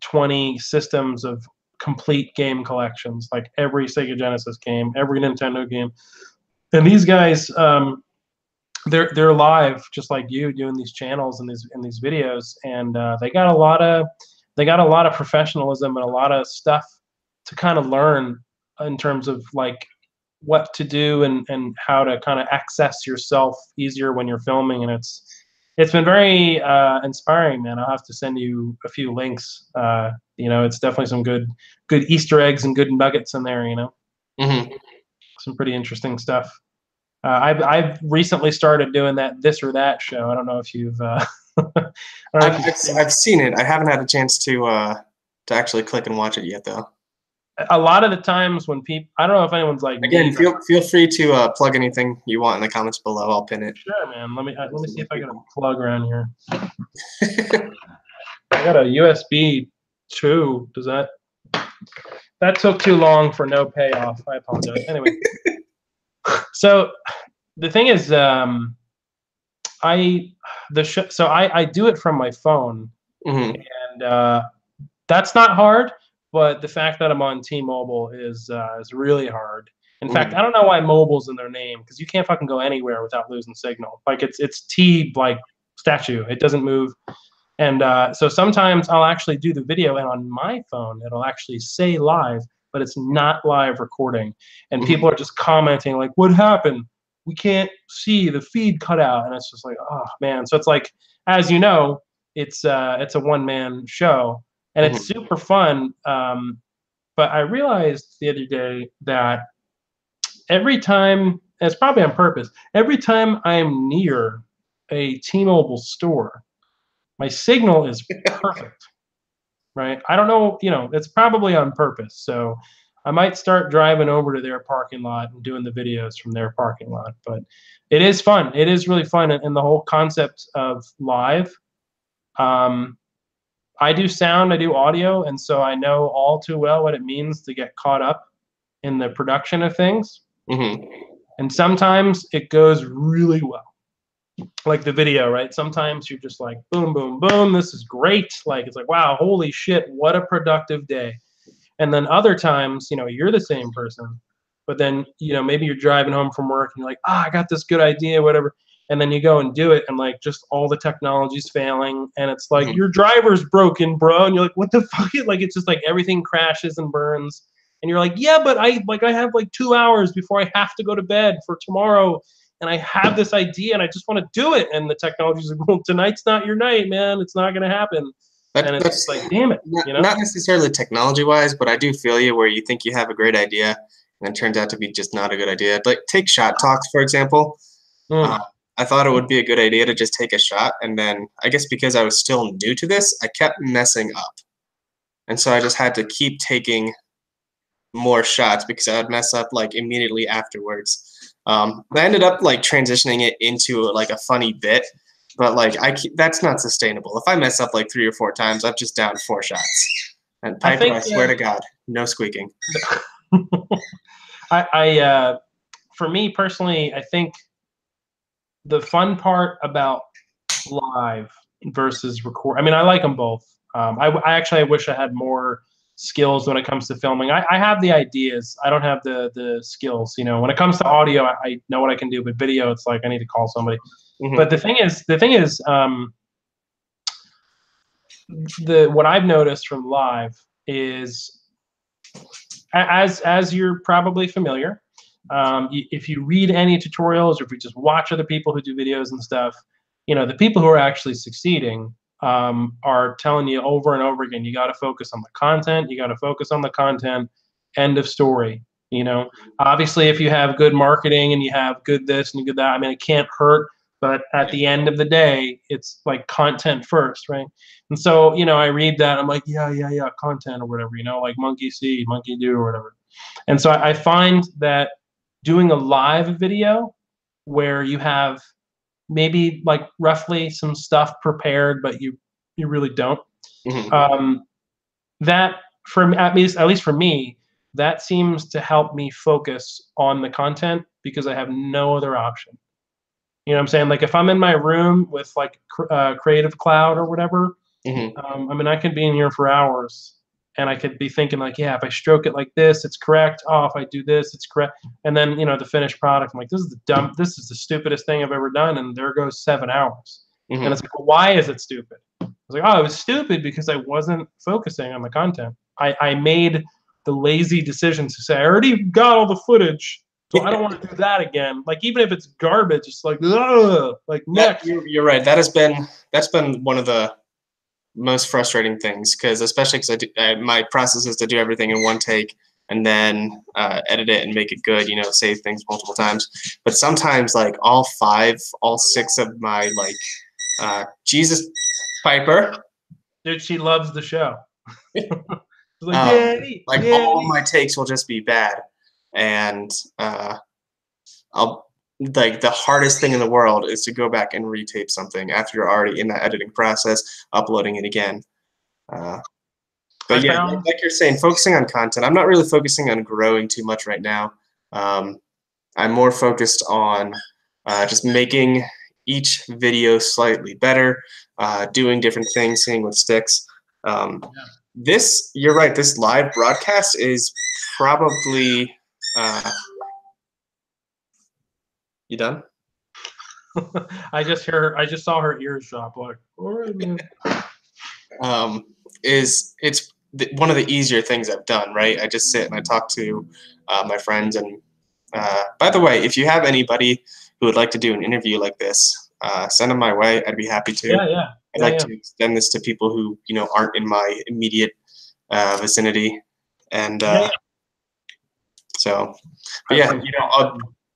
Speaker 2: 20 systems of complete game collections, like every Sega Genesis game, every Nintendo game. And these guys, they're live just like you, doing these channels and these videos, and they got a lot of professionalism and a lot of stuff to kind of learn in terms of like what to do and how to kind of access yourself easier when you're filming. And it's been very inspiring, man. I'll have to send you a few links. You know, it's definitely some good Easter eggs and good nuggets in there, you know. Some pretty interesting stuff. I've recently started doing that This or That show. I don't know if you've
Speaker 1: I've seen it. I haven't had a chance to actually click and watch it yet, though.
Speaker 2: A lot of the times when people, I don't know if anyone's like
Speaker 1: again, feel free to plug anything you want in the comments below. I'll pin it.
Speaker 2: Sure, man. Let me see if I got a plug around here. I got a USB 2. Does that took too long for no payoff? I apologize. Anyway, so the thing is, I do it from my phone, and that's not hard. But the fact that I'm on T-Mobile is really hard. In fact, I don't know why mobile's in their name, because you can't fucking go anywhere without losing signal. Like it's T like statue. It doesn't move. And so sometimes I'll actually do the video, and on my phone it'll actually say live, but it's not live recording. And people are just commenting like, "What happened? We can't see, the feed cut out." And it's just like, oh man. So it's like, as you know, it's a one-man show. And it's super fun, but I realized the other day that every time, and it's probably on purpose, every time I'm near a T-Mobile store, my signal is perfect, right? I don't know, you know, it's probably on purpose. So I might start driving over to their parking lot and doing the videos from their parking lot. But it is fun. It is really fun. And the whole concept of live, I do sound, I do audio, and so I know all too well what it means to get caught up in the production of things. And sometimes it goes really well. Like the video, right? Sometimes you're just like, boom, boom, boom, this is great. Like, it's like, wow, holy shit, what a productive day. And then other times, you know, you're the same person, but then, you know, maybe you're driving home from work and you're like, I got this good idea, whatever. And then you go and do it, and like just all the technology's failing, and it's like your driver's broken, bro. And you're like, what the fuck? Like it's just like everything crashes and burns, and you're like, yeah, but I have like 2 hours before I have to go to bed for tomorrow, and I have this idea, and I just want to do it. And the technology's like, well, tonight's not your night, man. It's not gonna happen. And it's just like, damn it, you know?
Speaker 1: Not necessarily technology-wise, but I do feel you where you think you have a great idea, and it turns out to be just not a good idea. Like take shot talks, for example. I thought it would be a good idea to just take a shot, and then I guess because I was still new to this, I kept messing up. And so I just had to keep taking more shots because I would mess up like immediately afterwards. I ended up like transitioning it into like a funny bit, but like that's not sustainable. If I mess up like 3 or 4 times, I'm just down 4 shots. And Piper, I swear to God, no squeaking.
Speaker 2: For me personally, I think the fun part about live versus record, I mean, I like them both. I actually wish I had more skills when it comes to filming. I have the ideas. I don't have the skills. You know, when it comes to audio, I know what I can do, but video, it's like I need to call somebody. Mm-hmm. But the thing is, what I've noticed from live is, as you're probably familiar, if you read any tutorials or if you just watch other people who do videos and stuff, you know, the people who are actually succeeding are telling you over and over again, you got to focus on the content. You got to focus on the content. End of story. You know, obviously, if you have good marketing and you have good this and good that, I mean, it can't hurt. But at the end of the day, it's like content first, right? And so, you know, I read that, I'm like, yeah, content or whatever, you know, like monkey see, monkey do or whatever. And so I find that doing a live video where you have maybe like roughly some stuff prepared, but you really don't. Mm-hmm. That for me, at least for me, that seems to help me focus on the content because I have no other option. You know what I'm saying? Like if I'm in my room with like Creative Cloud or whatever, mm-hmm. I mean, I could be in here for hours and I could be thinking like, yeah, if I stroke it like this, it's correct. Oh, if I do this, it's correct. And then, you know, the finished product, I'm like, this is the stupidest thing I've ever done. And there goes 7 hours. Mm-hmm. And it's like, well, why is it stupid? I was like, oh, it was stupid because I wasn't focusing on the content. I made the lazy decision to say, I already got all the footage. So I don't want to do that again. Like even if it's garbage, it's like, ugh, like next.
Speaker 1: You're right. That's been one of the most frustrating things because especially because my process is to do everything in one take and then edit it and make it good. You know, save things multiple times. But sometimes like all 6 of my like Jesus, Piper.
Speaker 2: Dude, she loves the show.
Speaker 1: Like, Daddy, all of my takes will just be bad. And I'll like the hardest thing in the world is to go back and retape something after you're already in that editing process, uploading it again. But yeah, like you're saying, focusing on content. I'm not really focusing on growing too much right now. I'm more focused on just making each video slightly better, doing different things, seeing what sticks. You're right. This live broadcast is probably. You done?
Speaker 2: I just saw her ears drop. Like, all right, man.
Speaker 1: It's one of the easier things I've done. Right? I just sit and I talk to my friends. And by the way, if you have anybody who would like to do an interview like this, send them my way. I'd be happy to.
Speaker 2: Yeah.
Speaker 1: I'd like to extend this to people who aren't in my immediate vicinity, and. So, but yeah,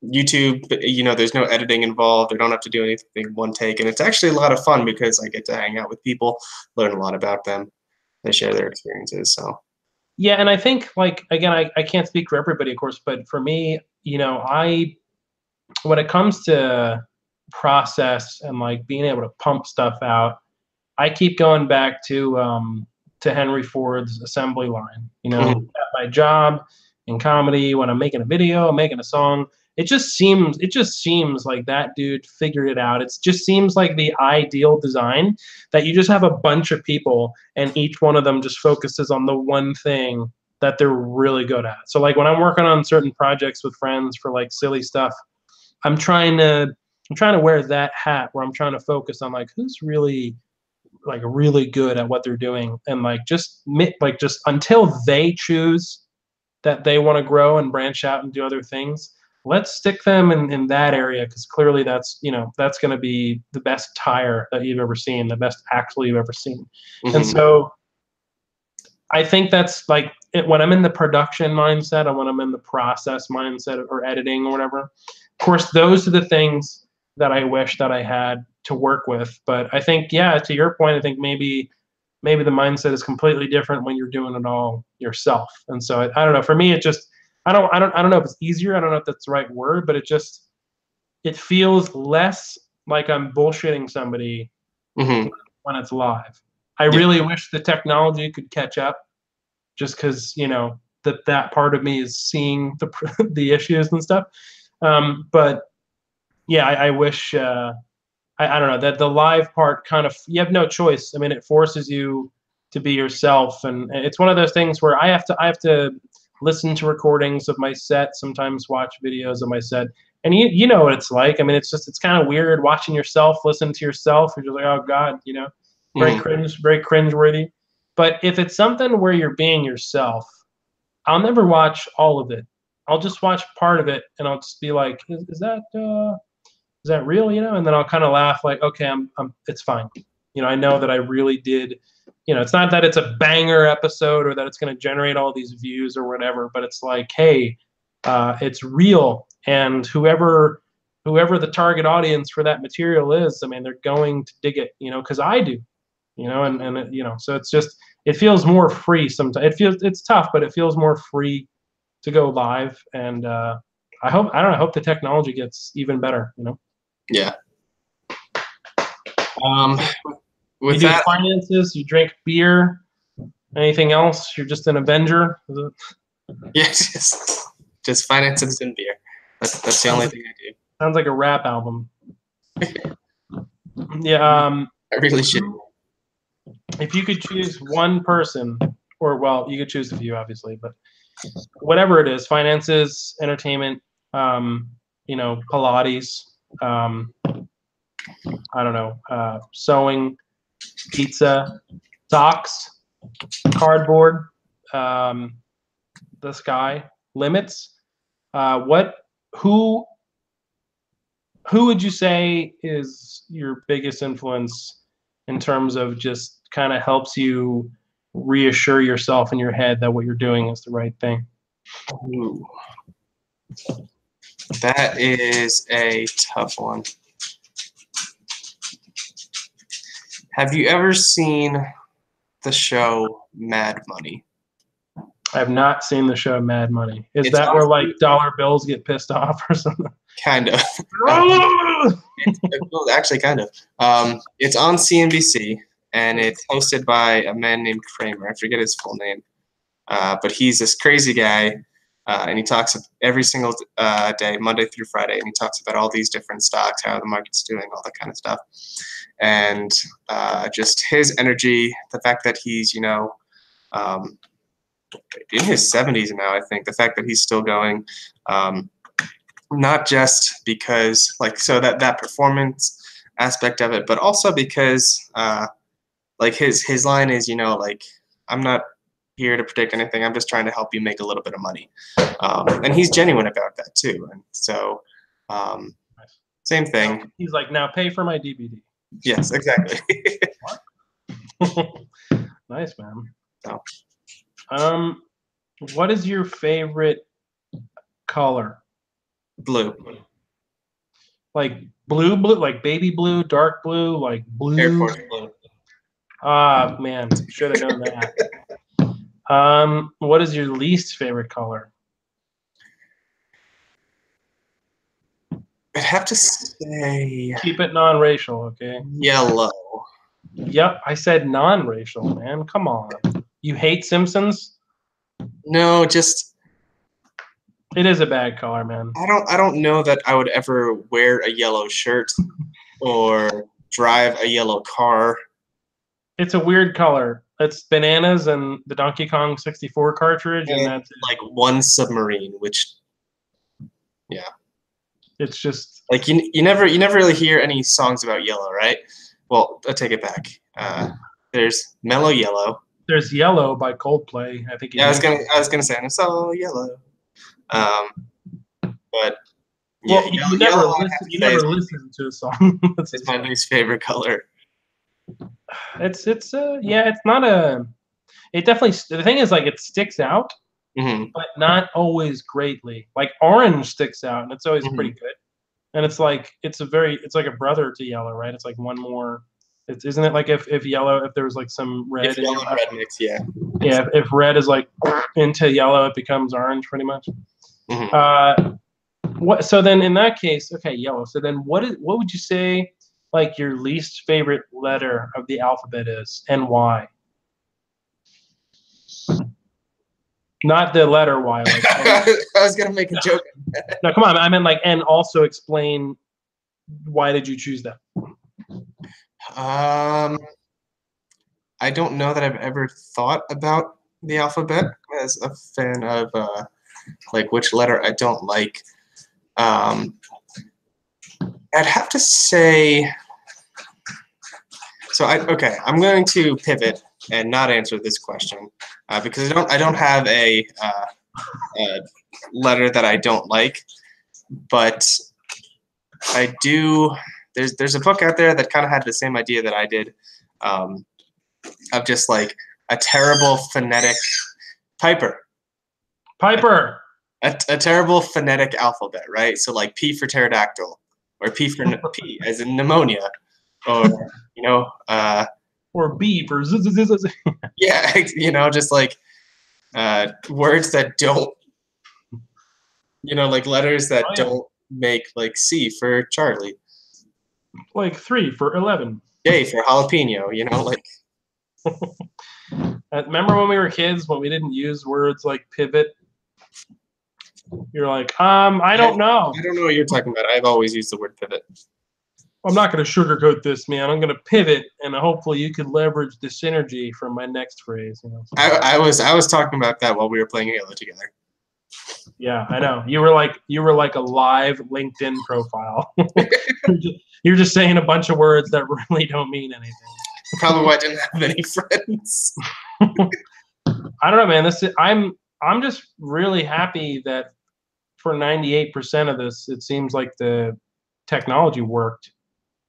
Speaker 1: YouTube, there's no editing involved. I don't have to do anything one take. And it's actually a lot of fun because I get to hang out with people, learn a lot about them. They share their experiences. So,
Speaker 2: yeah. And I think again, I can't speak for everybody, of course, but for me, when it comes to process and like being able to pump stuff out, I keep going back to Henry Ford's assembly line, at my job, in comedy, when I'm making a video, I'm making a song, it just seems like that dude figured it out. It just seems like the ideal design that you just have a bunch of people and each one of them just focuses on the one thing that they're really good at. So like when I'm working on certain projects with friends for like silly stuff, I'm trying to wear that hat where I'm trying to focus on like who's really good at what they're doing, and just until they choose that they want to grow and branch out and do other things, let's stick them in that area, because clearly that's going to be the best tire that you've ever seen, the best axle you've ever seen. Mm-hmm. And so I think that's when I'm in the production mindset and when I'm in the process mindset or editing or whatever, of course, those are the things that I wish that I had to work with. But I think, yeah, to your point, I think maybe maybe the mindset is completely different when you're doing it all yourself. And so I don't know. For me, it just I don't know if it's easier. I don't know if that's the right word, but it feels less like I'm bullshitting somebody
Speaker 1: Mm-hmm.
Speaker 2: when it's live. I
Speaker 1: Yeah.
Speaker 2: really wish the technology could catch up, just because that part of me is seeing the issues and stuff. But yeah, I wish. I don't know that the live part kind of you have no choice. I mean, it forces you to be yourself, and it's one of those things where I have to listen to recordings of my set, sometimes watch videos of my set, and you know what it's like. I mean, it's kind of weird watching yourself, listen to yourself, and you're like, oh God, very
Speaker 1: Mm-hmm.
Speaker 2: very cringeworthy. But if it's something where you're being yourself, I'll never watch all of it. I'll just watch part of it, and I'll just be like, is that real? And then I'll kind of laugh like, okay, it's fine. I know that I really did. It's not that it's a banger episode or that it's going to generate all these views or whatever, but it's like, hey, it's real, and whoever the target audience for that material is, I mean, they're going to dig it, because I do, so it feels more free sometimes. It's tough, but it feels more free to go live, and I hope the technology gets even better.
Speaker 1: Yeah.
Speaker 2: You
Speaker 1: With
Speaker 2: do
Speaker 1: that,
Speaker 2: finances, you drink beer, anything else? You're just an Avenger?
Speaker 1: yes, just finances and beer. That's the only thing I do.
Speaker 2: Sounds like a rap album. Yeah.
Speaker 1: I really should.
Speaker 2: If you could choose one person, or well, you could choose a few, obviously, but whatever it is, finances, entertainment, Pilates, I don't know, sewing, pizza, socks, cardboard, the sky, limits. Who would you say is your biggest influence in terms of just kind of helps you reassure yourself in your head that what you're doing is the right thing?
Speaker 1: Ooh, that is a tough one. Have you ever seen the show Mad Money?
Speaker 2: I have not seen the show Mad Money. Is
Speaker 1: It's
Speaker 2: that where like dollar bills get pissed off or something?
Speaker 1: kind of. Well, actually, kind of. It's on CNBC, and it's hosted by a man named Kramer. I forget his full name, but he's this crazy guy, and he talks every single day, Monday through Friday, and he talks about all these different stocks, how the market's doing, all that kind of stuff, and just his energy, the fact that he's in his 70s now, I think, the fact that he's still going. Not just because that performance aspect of it, but also because his line is, I'm not here to predict anything. I'm just trying to help you make a little bit of money. And he's genuine about that too. And so same thing.
Speaker 2: He's like, now pay for my DVD.
Speaker 1: Yes, exactly.
Speaker 2: Nice, man.
Speaker 1: Oh.
Speaker 2: What is your favorite color?
Speaker 1: Blue.
Speaker 2: Like blue, like baby blue, dark blue, like blue.
Speaker 1: Airport blue.
Speaker 2: Ah, man, should have known that. What is your least favorite color?
Speaker 1: I'd have to say
Speaker 2: keep it non-racial, okay?
Speaker 1: Yellow.
Speaker 2: Yep, I said non-racial, man. Come on. You hate Simpsons?
Speaker 1: No, just
Speaker 2: it is a bad color, man.
Speaker 1: I don't know that I would ever wear a yellow shirt or drive a yellow car.
Speaker 2: It's a weird color. It's bananas and the Donkey Kong 64 cartridge, and that's
Speaker 1: like one submarine, which yeah.
Speaker 2: It's just
Speaker 1: like you never really hear any songs about yellow, right? Well, I'll take it back. There's Mellow Yellow.
Speaker 2: There's Yellow by Coldplay. I think.
Speaker 1: Yeah, I was gonna say I'm so yellow. But
Speaker 2: yeah, well, you never listen to a song.
Speaker 1: It's my least favorite color.
Speaker 2: It's not a. It definitely. The thing is, like, it sticks out, but not always greatly. Like orange sticks out, and it's always pretty good. And it's like it's like a brother to yellow, right? It's like one more Isn't it like if yellow, if there was like some red
Speaker 1: If
Speaker 2: in your
Speaker 1: yellow and red mix, yeah.
Speaker 2: Yeah, if red is like into yellow, it becomes orange pretty much. So then in that case, okay, yellow. So then what would you say like your least favorite letter of the alphabet is, and why? Not the letter Y. Like,
Speaker 1: I was gonna make a joke.
Speaker 2: No, come on. I meant like, and also explain why did you choose that?
Speaker 1: I don't know that I've ever thought about the alphabet as a fan of like which letter I don't like. I'd have to say. So I'm going to pivot and not answer this question because I don't have a letter that I don't like, but I do. There's a book out there that kind of had the same idea that I did, of just like a terrible phonetic Piper. A terrible phonetic alphabet, right? So like P for pterodactyl, or P for P as in pneumonia, or
Speaker 2: or B for
Speaker 1: yeah, just like words that don't, like letters that don't make, like C for Charlie,
Speaker 2: like 3 for 11,
Speaker 1: J for jalapeno, like.
Speaker 2: Remember when we were kids when we didn't use words like pivot? You're like, I don't know.
Speaker 1: I don't know what you're talking about. I've always used the word pivot.
Speaker 2: I'm not going to sugarcoat this, man. I'm going to pivot, and hopefully you can leverage the synergy from my next phrase.
Speaker 1: I was talking about that while we were playing Halo together.
Speaker 2: Yeah, I know. You were like a live LinkedIn profile. You're just saying a bunch of words that really don't mean anything.
Speaker 1: Probably why I didn't have any friends.
Speaker 2: I don't know, man. I'm just really happy that for 98% of this, it seems like the technology worked.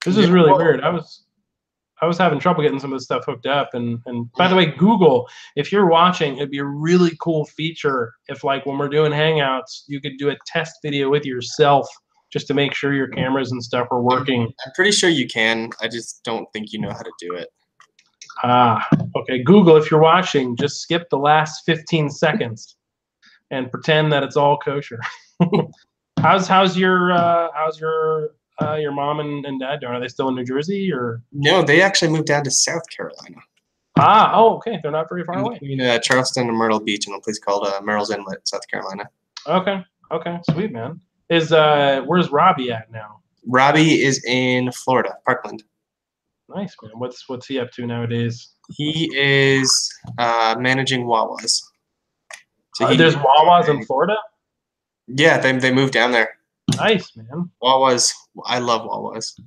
Speaker 2: This is really weird. I was having trouble getting some of this stuff hooked up. And by the way, Google, if you're watching, it'd be a really cool feature if, like, when we're doing Hangouts, you could do a test video with yourself just to make sure your cameras and stuff are working.
Speaker 1: I'm pretty sure you can. I just don't think you know how to do it.
Speaker 2: Okay. Google, if you're watching, just skip the last 15 seconds and pretend that it's all kosher. How's your mom and dad doing? Are they still in New Jersey, or?
Speaker 1: No, they actually moved down to South Carolina.
Speaker 2: Okay. They're not very far away.
Speaker 1: Between Charleston and Myrtle Beach, in a place called Murrells Inlet, South Carolina.
Speaker 2: Okay. Sweet, man. Where's Robbie at now?
Speaker 1: Robbie is in Florida, Parkland.
Speaker 2: Nice, man. What's he up to nowadays?
Speaker 1: He is managing Wawas. So
Speaker 2: there's Wawas in Florida?
Speaker 1: Yeah, they moved down there.
Speaker 2: Nice, man.
Speaker 1: Wawas. I love Wawas.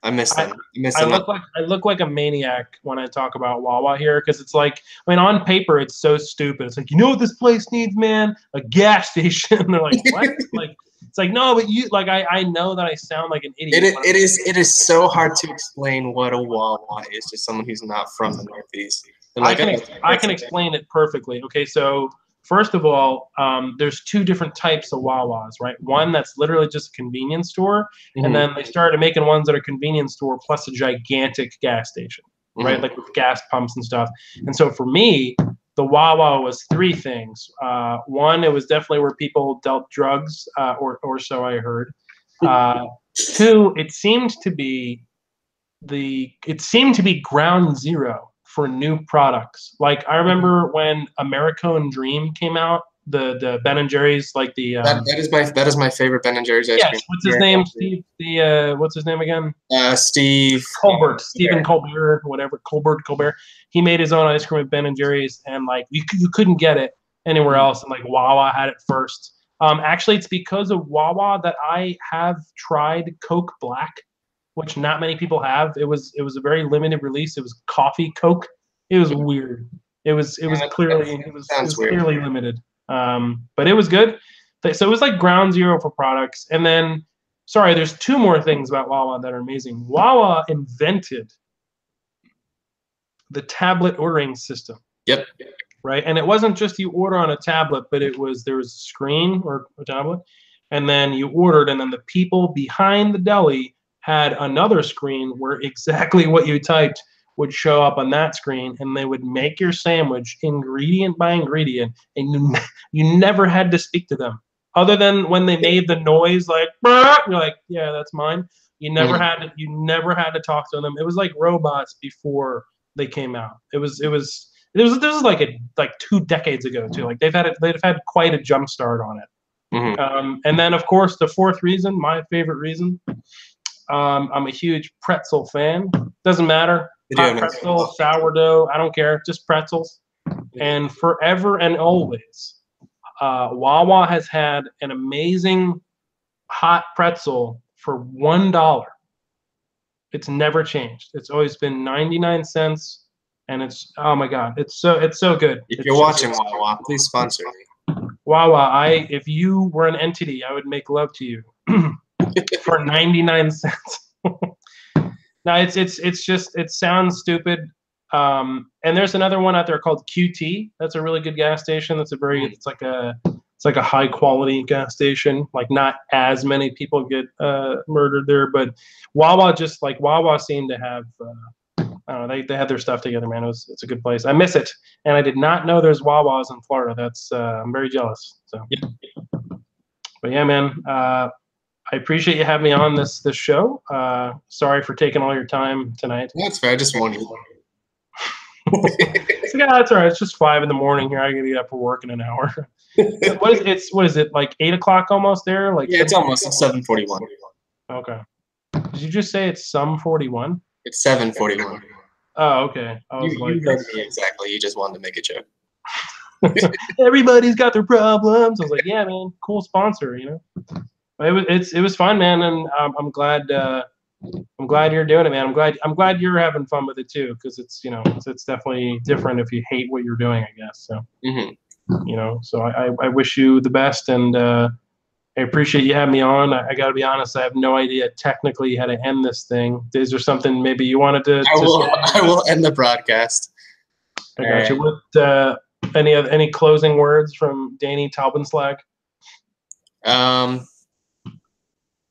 Speaker 1: I miss them.
Speaker 2: I look like a maniac when I talk about Wawa here, because it's like, on paper it's so stupid. It's like, you know what this place needs, man? A gas station. They're like, what? It's like, no, but you, like, I know that I sound like an idiot.
Speaker 1: It is so hard to explain what a Wawa is to someone who's not from the Northeast.
Speaker 2: Like, I can explain it perfectly. Okay, so first of all, there's two different types of Wawas, right? One that's literally just a convenience store, and then they started making ones that are convenience store plus a gigantic gas station, right? Like with gas pumps and stuff. And so for me, the Wawa was three things. One, it was definitely where people dealt drugs, or so I heard. Two, it seemed to be ground zero for new products. Like, I remember when Americone Dream came out, the Ben and Jerry's, like the
Speaker 1: that is my favorite Ben and Jerry's ice cream.
Speaker 2: What's his name? Steve. What's his name again?
Speaker 1: Steve
Speaker 2: Colbert. Stephen Colbert, whatever. Colbert. He made his own ice cream at Ben and Jerry's, and like you couldn't get it anywhere else, and like Wawa had it first. Actually, it's because of Wawa that I have tried Coke Black, which not many people have. It was a very limited release. It was coffee Coke. It was weird. It was clearly limited. But it was good. So it was like ground zero for products. And then, there's two more things about Wawa that are amazing. Wawa invented the tablet ordering system.
Speaker 1: Yep.
Speaker 2: Right, and it wasn't just you order on a tablet, but there was a screen or a tablet, and then you ordered, and then the people behind the deli had another screen where exactly what you typed would show up on that screen, and they would make your sandwich ingredient by ingredient, and you never had to speak to them other than when they made the noise like you're like, yeah, that's mine. You never had to talk to them. It was like robots before they came out. This was like 2 decades ago too. Like they've had quite a jump start on it. And then of course the fourth reason, my favorite reason, I'm a huge pretzel fan. Doesn't matter. Hot pretzel, sourdough, I don't care. Just pretzels. And forever and always, Wawa has had an amazing hot pretzel for $1. It's never changed. It's always been 99 cents, and it's, oh my God, it's so good.
Speaker 1: If you're watching Wawa, please sponsor me.
Speaker 2: Wawa, if you were an entity, I would make love to you for 99 cents. No, it's just, it sounds stupid. And there's another one out there called QT. That's a really good gas station. That's it's like a high quality gas station. Like not as many people get murdered there, but Wawa seemed to have I don't know, they had their stuff together, man. It's a good place. I miss it, and I did not know there's Wawas in Florida. That's I'm very jealous. So, but yeah, man. I appreciate you having me on this show. Sorry for taking all your time tonight.
Speaker 1: That's fair. I just wanted you.
Speaker 2: Yeah, that's all right. It's just 5 a.m. here. I gotta get up for work in an hour. What is it like 8 o'clock almost there? Like
Speaker 1: yeah, it's almost 7:41.
Speaker 2: Okay. Did you just say it's some 41?
Speaker 1: It's 7:41.
Speaker 2: Oh, okay.
Speaker 1: You heard me exactly. You just wanted to make a joke.
Speaker 2: Everybody's got their problems. I was like, yeah, man, cool sponsor, you know. But it was fun, man, and I'm glad you're doing it, man. I'm glad you're having fun with it too, because it's definitely different if you hate what you're doing, I guess. So you know, so I wish you the best, and I appreciate you having me on. I got to be honest, I have no idea technically how to end this thing. Is there something maybe you wanted to?
Speaker 1: I will end the broadcast.
Speaker 2: I got you. What any closing words from Danny Taubenslag?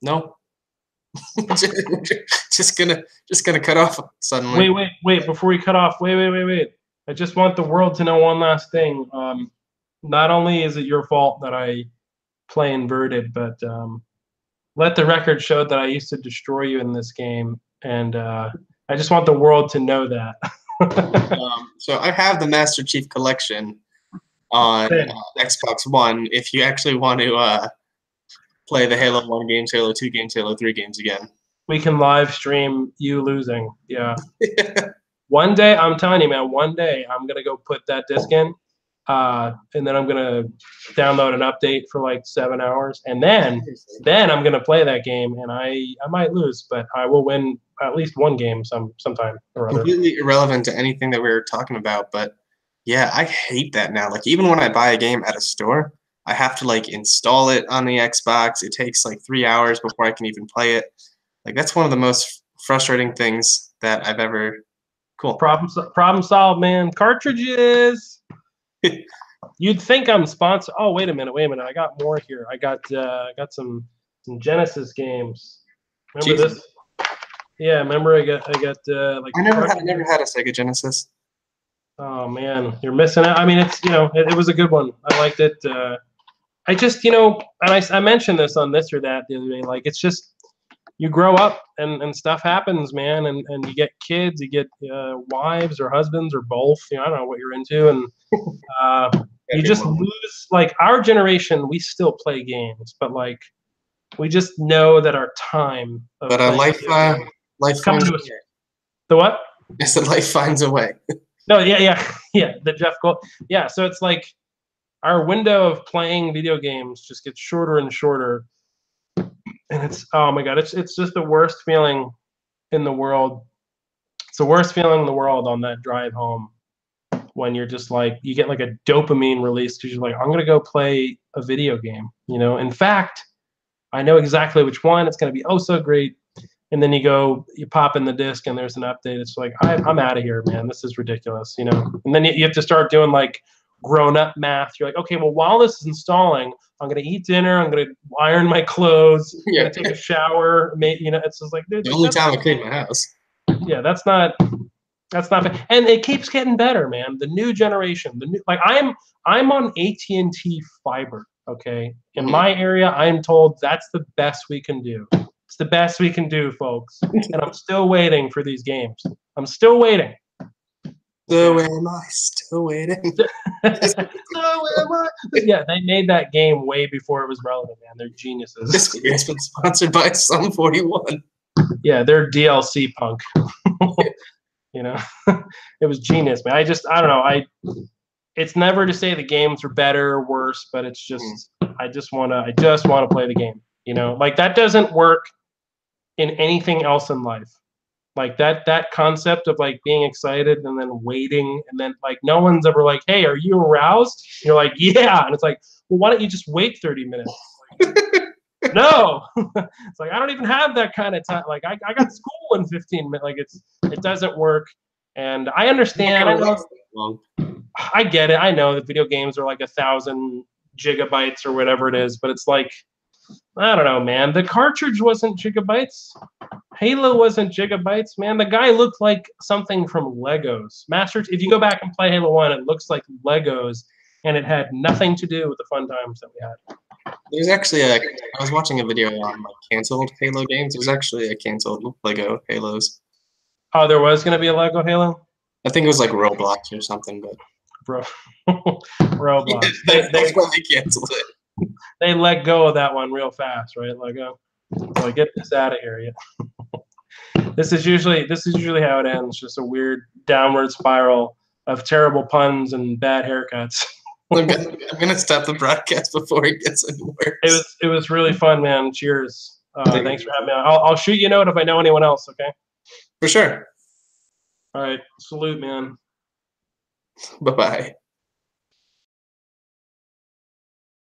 Speaker 1: No. just gonna cut off suddenly.
Speaker 2: Wait! Before we cut off, wait! I just want the world to know one last thing. Not only is it your fault that I play inverted, but let the record show that I used to destroy you in this game, and I just want the world to know that.
Speaker 1: So I have the Master Chief Collection on Xbox One. If you actually want to play the Halo 1 games, Halo 2 games, Halo 3 games again, we can live stream you losing. Yeah. One day, I'm telling you, man, one day I'm going to go put that disc in, and then I'm going to download an update for like 7 hours, and then I'm going to play that game, and I might lose, but I will win at least one game sometime or other. Completely irrelevant to anything that we were talking about, but yeah, I hate that now. Like, even when I buy a game at a store, I have to like install it on the Xbox. It takes like 3 hours before I can even play it. Like, that's one of the most frustrating things that I've ever. Cool.
Speaker 2: Problem solved, man. Cartridges. You'd think I'm sponsored. Oh, wait a minute. I got more here. I got some Genesis games. Remember this? Yeah, remember I got like.
Speaker 1: I never had a Sega Genesis.
Speaker 2: Oh man, you're missing out. I mean, it's it was a good one. I liked it. I just and I mentioned this on this or that the other day. Like, it's just you grow up and stuff happens, man, and you get kids, you get wives or husbands or both. I don't know what you're into, and you just lose. Like, our generation, we still play games, but like we just know that our time. But
Speaker 1: life finds a way.
Speaker 2: The what?
Speaker 1: I said life finds a way.
Speaker 2: No, yeah. The Jeff Gold. Yeah, so it's like our window of playing video games just gets shorter and shorter, and it's, oh my God, it's just the worst feeling in the world. It's the worst feeling in the world on that drive home when you're just like, you get like a dopamine release because you're like, I'm gonna go play a video game. In fact, I know exactly which one. It's gonna be oh so great. And then you pop in the disc, and there's an update. It's like, I'm out of here, man. This is ridiculous, And then you have to start doing like grown-up math. You're like, okay, well, while this is installing, I'm gonna eat dinner, I'm gonna iron my clothes, I'm gonna take a shower. It's just like, dude,
Speaker 1: the only time I clean my house.
Speaker 2: Yeah, that's not fair. And it keeps getting better, man. The new generation, I'm on AT&T fiber. Okay, in my area, I'm told that's the best we can do. It's the best we can do, folks. And I'm still waiting for these games. I'm still waiting.
Speaker 1: So am I still waiting?
Speaker 2: So am I. Yeah, they made that game way before it was relevant, man. They're geniuses.
Speaker 1: This game has been sponsored by Sum 41.
Speaker 2: Yeah, they're DLC punk. It was genius, man. I don't know. It's never to say the games are better or worse, but it's just I just wanna play the game. Like that doesn't work in anything else in life. Like that concept of like being excited and then waiting and then like no one's ever like, hey, are you aroused? And you're like, yeah, and it's like, well, why don't you just wait 30 minutes? Like, no, it's like I don't even have that kind of time. Like I got school in 15 minutes. Like it doesn't work. And I understand. I get it. I know that video games are like 1,000 gigabytes or whatever it is, but it's like, I don't know, man. The cartridge wasn't gigabytes. Halo wasn't gigabytes, man. The guy looked like something from Legos. If you go back and play Halo 1, it looks like Legos, and it had nothing to do with the fun times that we had.
Speaker 1: There's actually I was watching a video on like canceled Halo games. There's actually a canceled Lego Halos.
Speaker 2: Oh, there was going to be a Lego Halo?
Speaker 1: I think it was like Roblox or something, but
Speaker 2: Roblox.
Speaker 1: Yeah, that's why they canceled it.
Speaker 2: They let go of that one real fast, right? Lego. Like, get this out of here. Yeah. This is usually how it ends. Just a weird downward spiral of terrible puns and bad haircuts.
Speaker 1: I'm gonna stop the broadcast before it gets any worse.
Speaker 2: It was really fun, man. Cheers. Thanks for having me on. I'll shoot you a note if I know anyone else. Okay.
Speaker 1: For sure.
Speaker 2: All right. Salute, man.
Speaker 1: Bye-bye.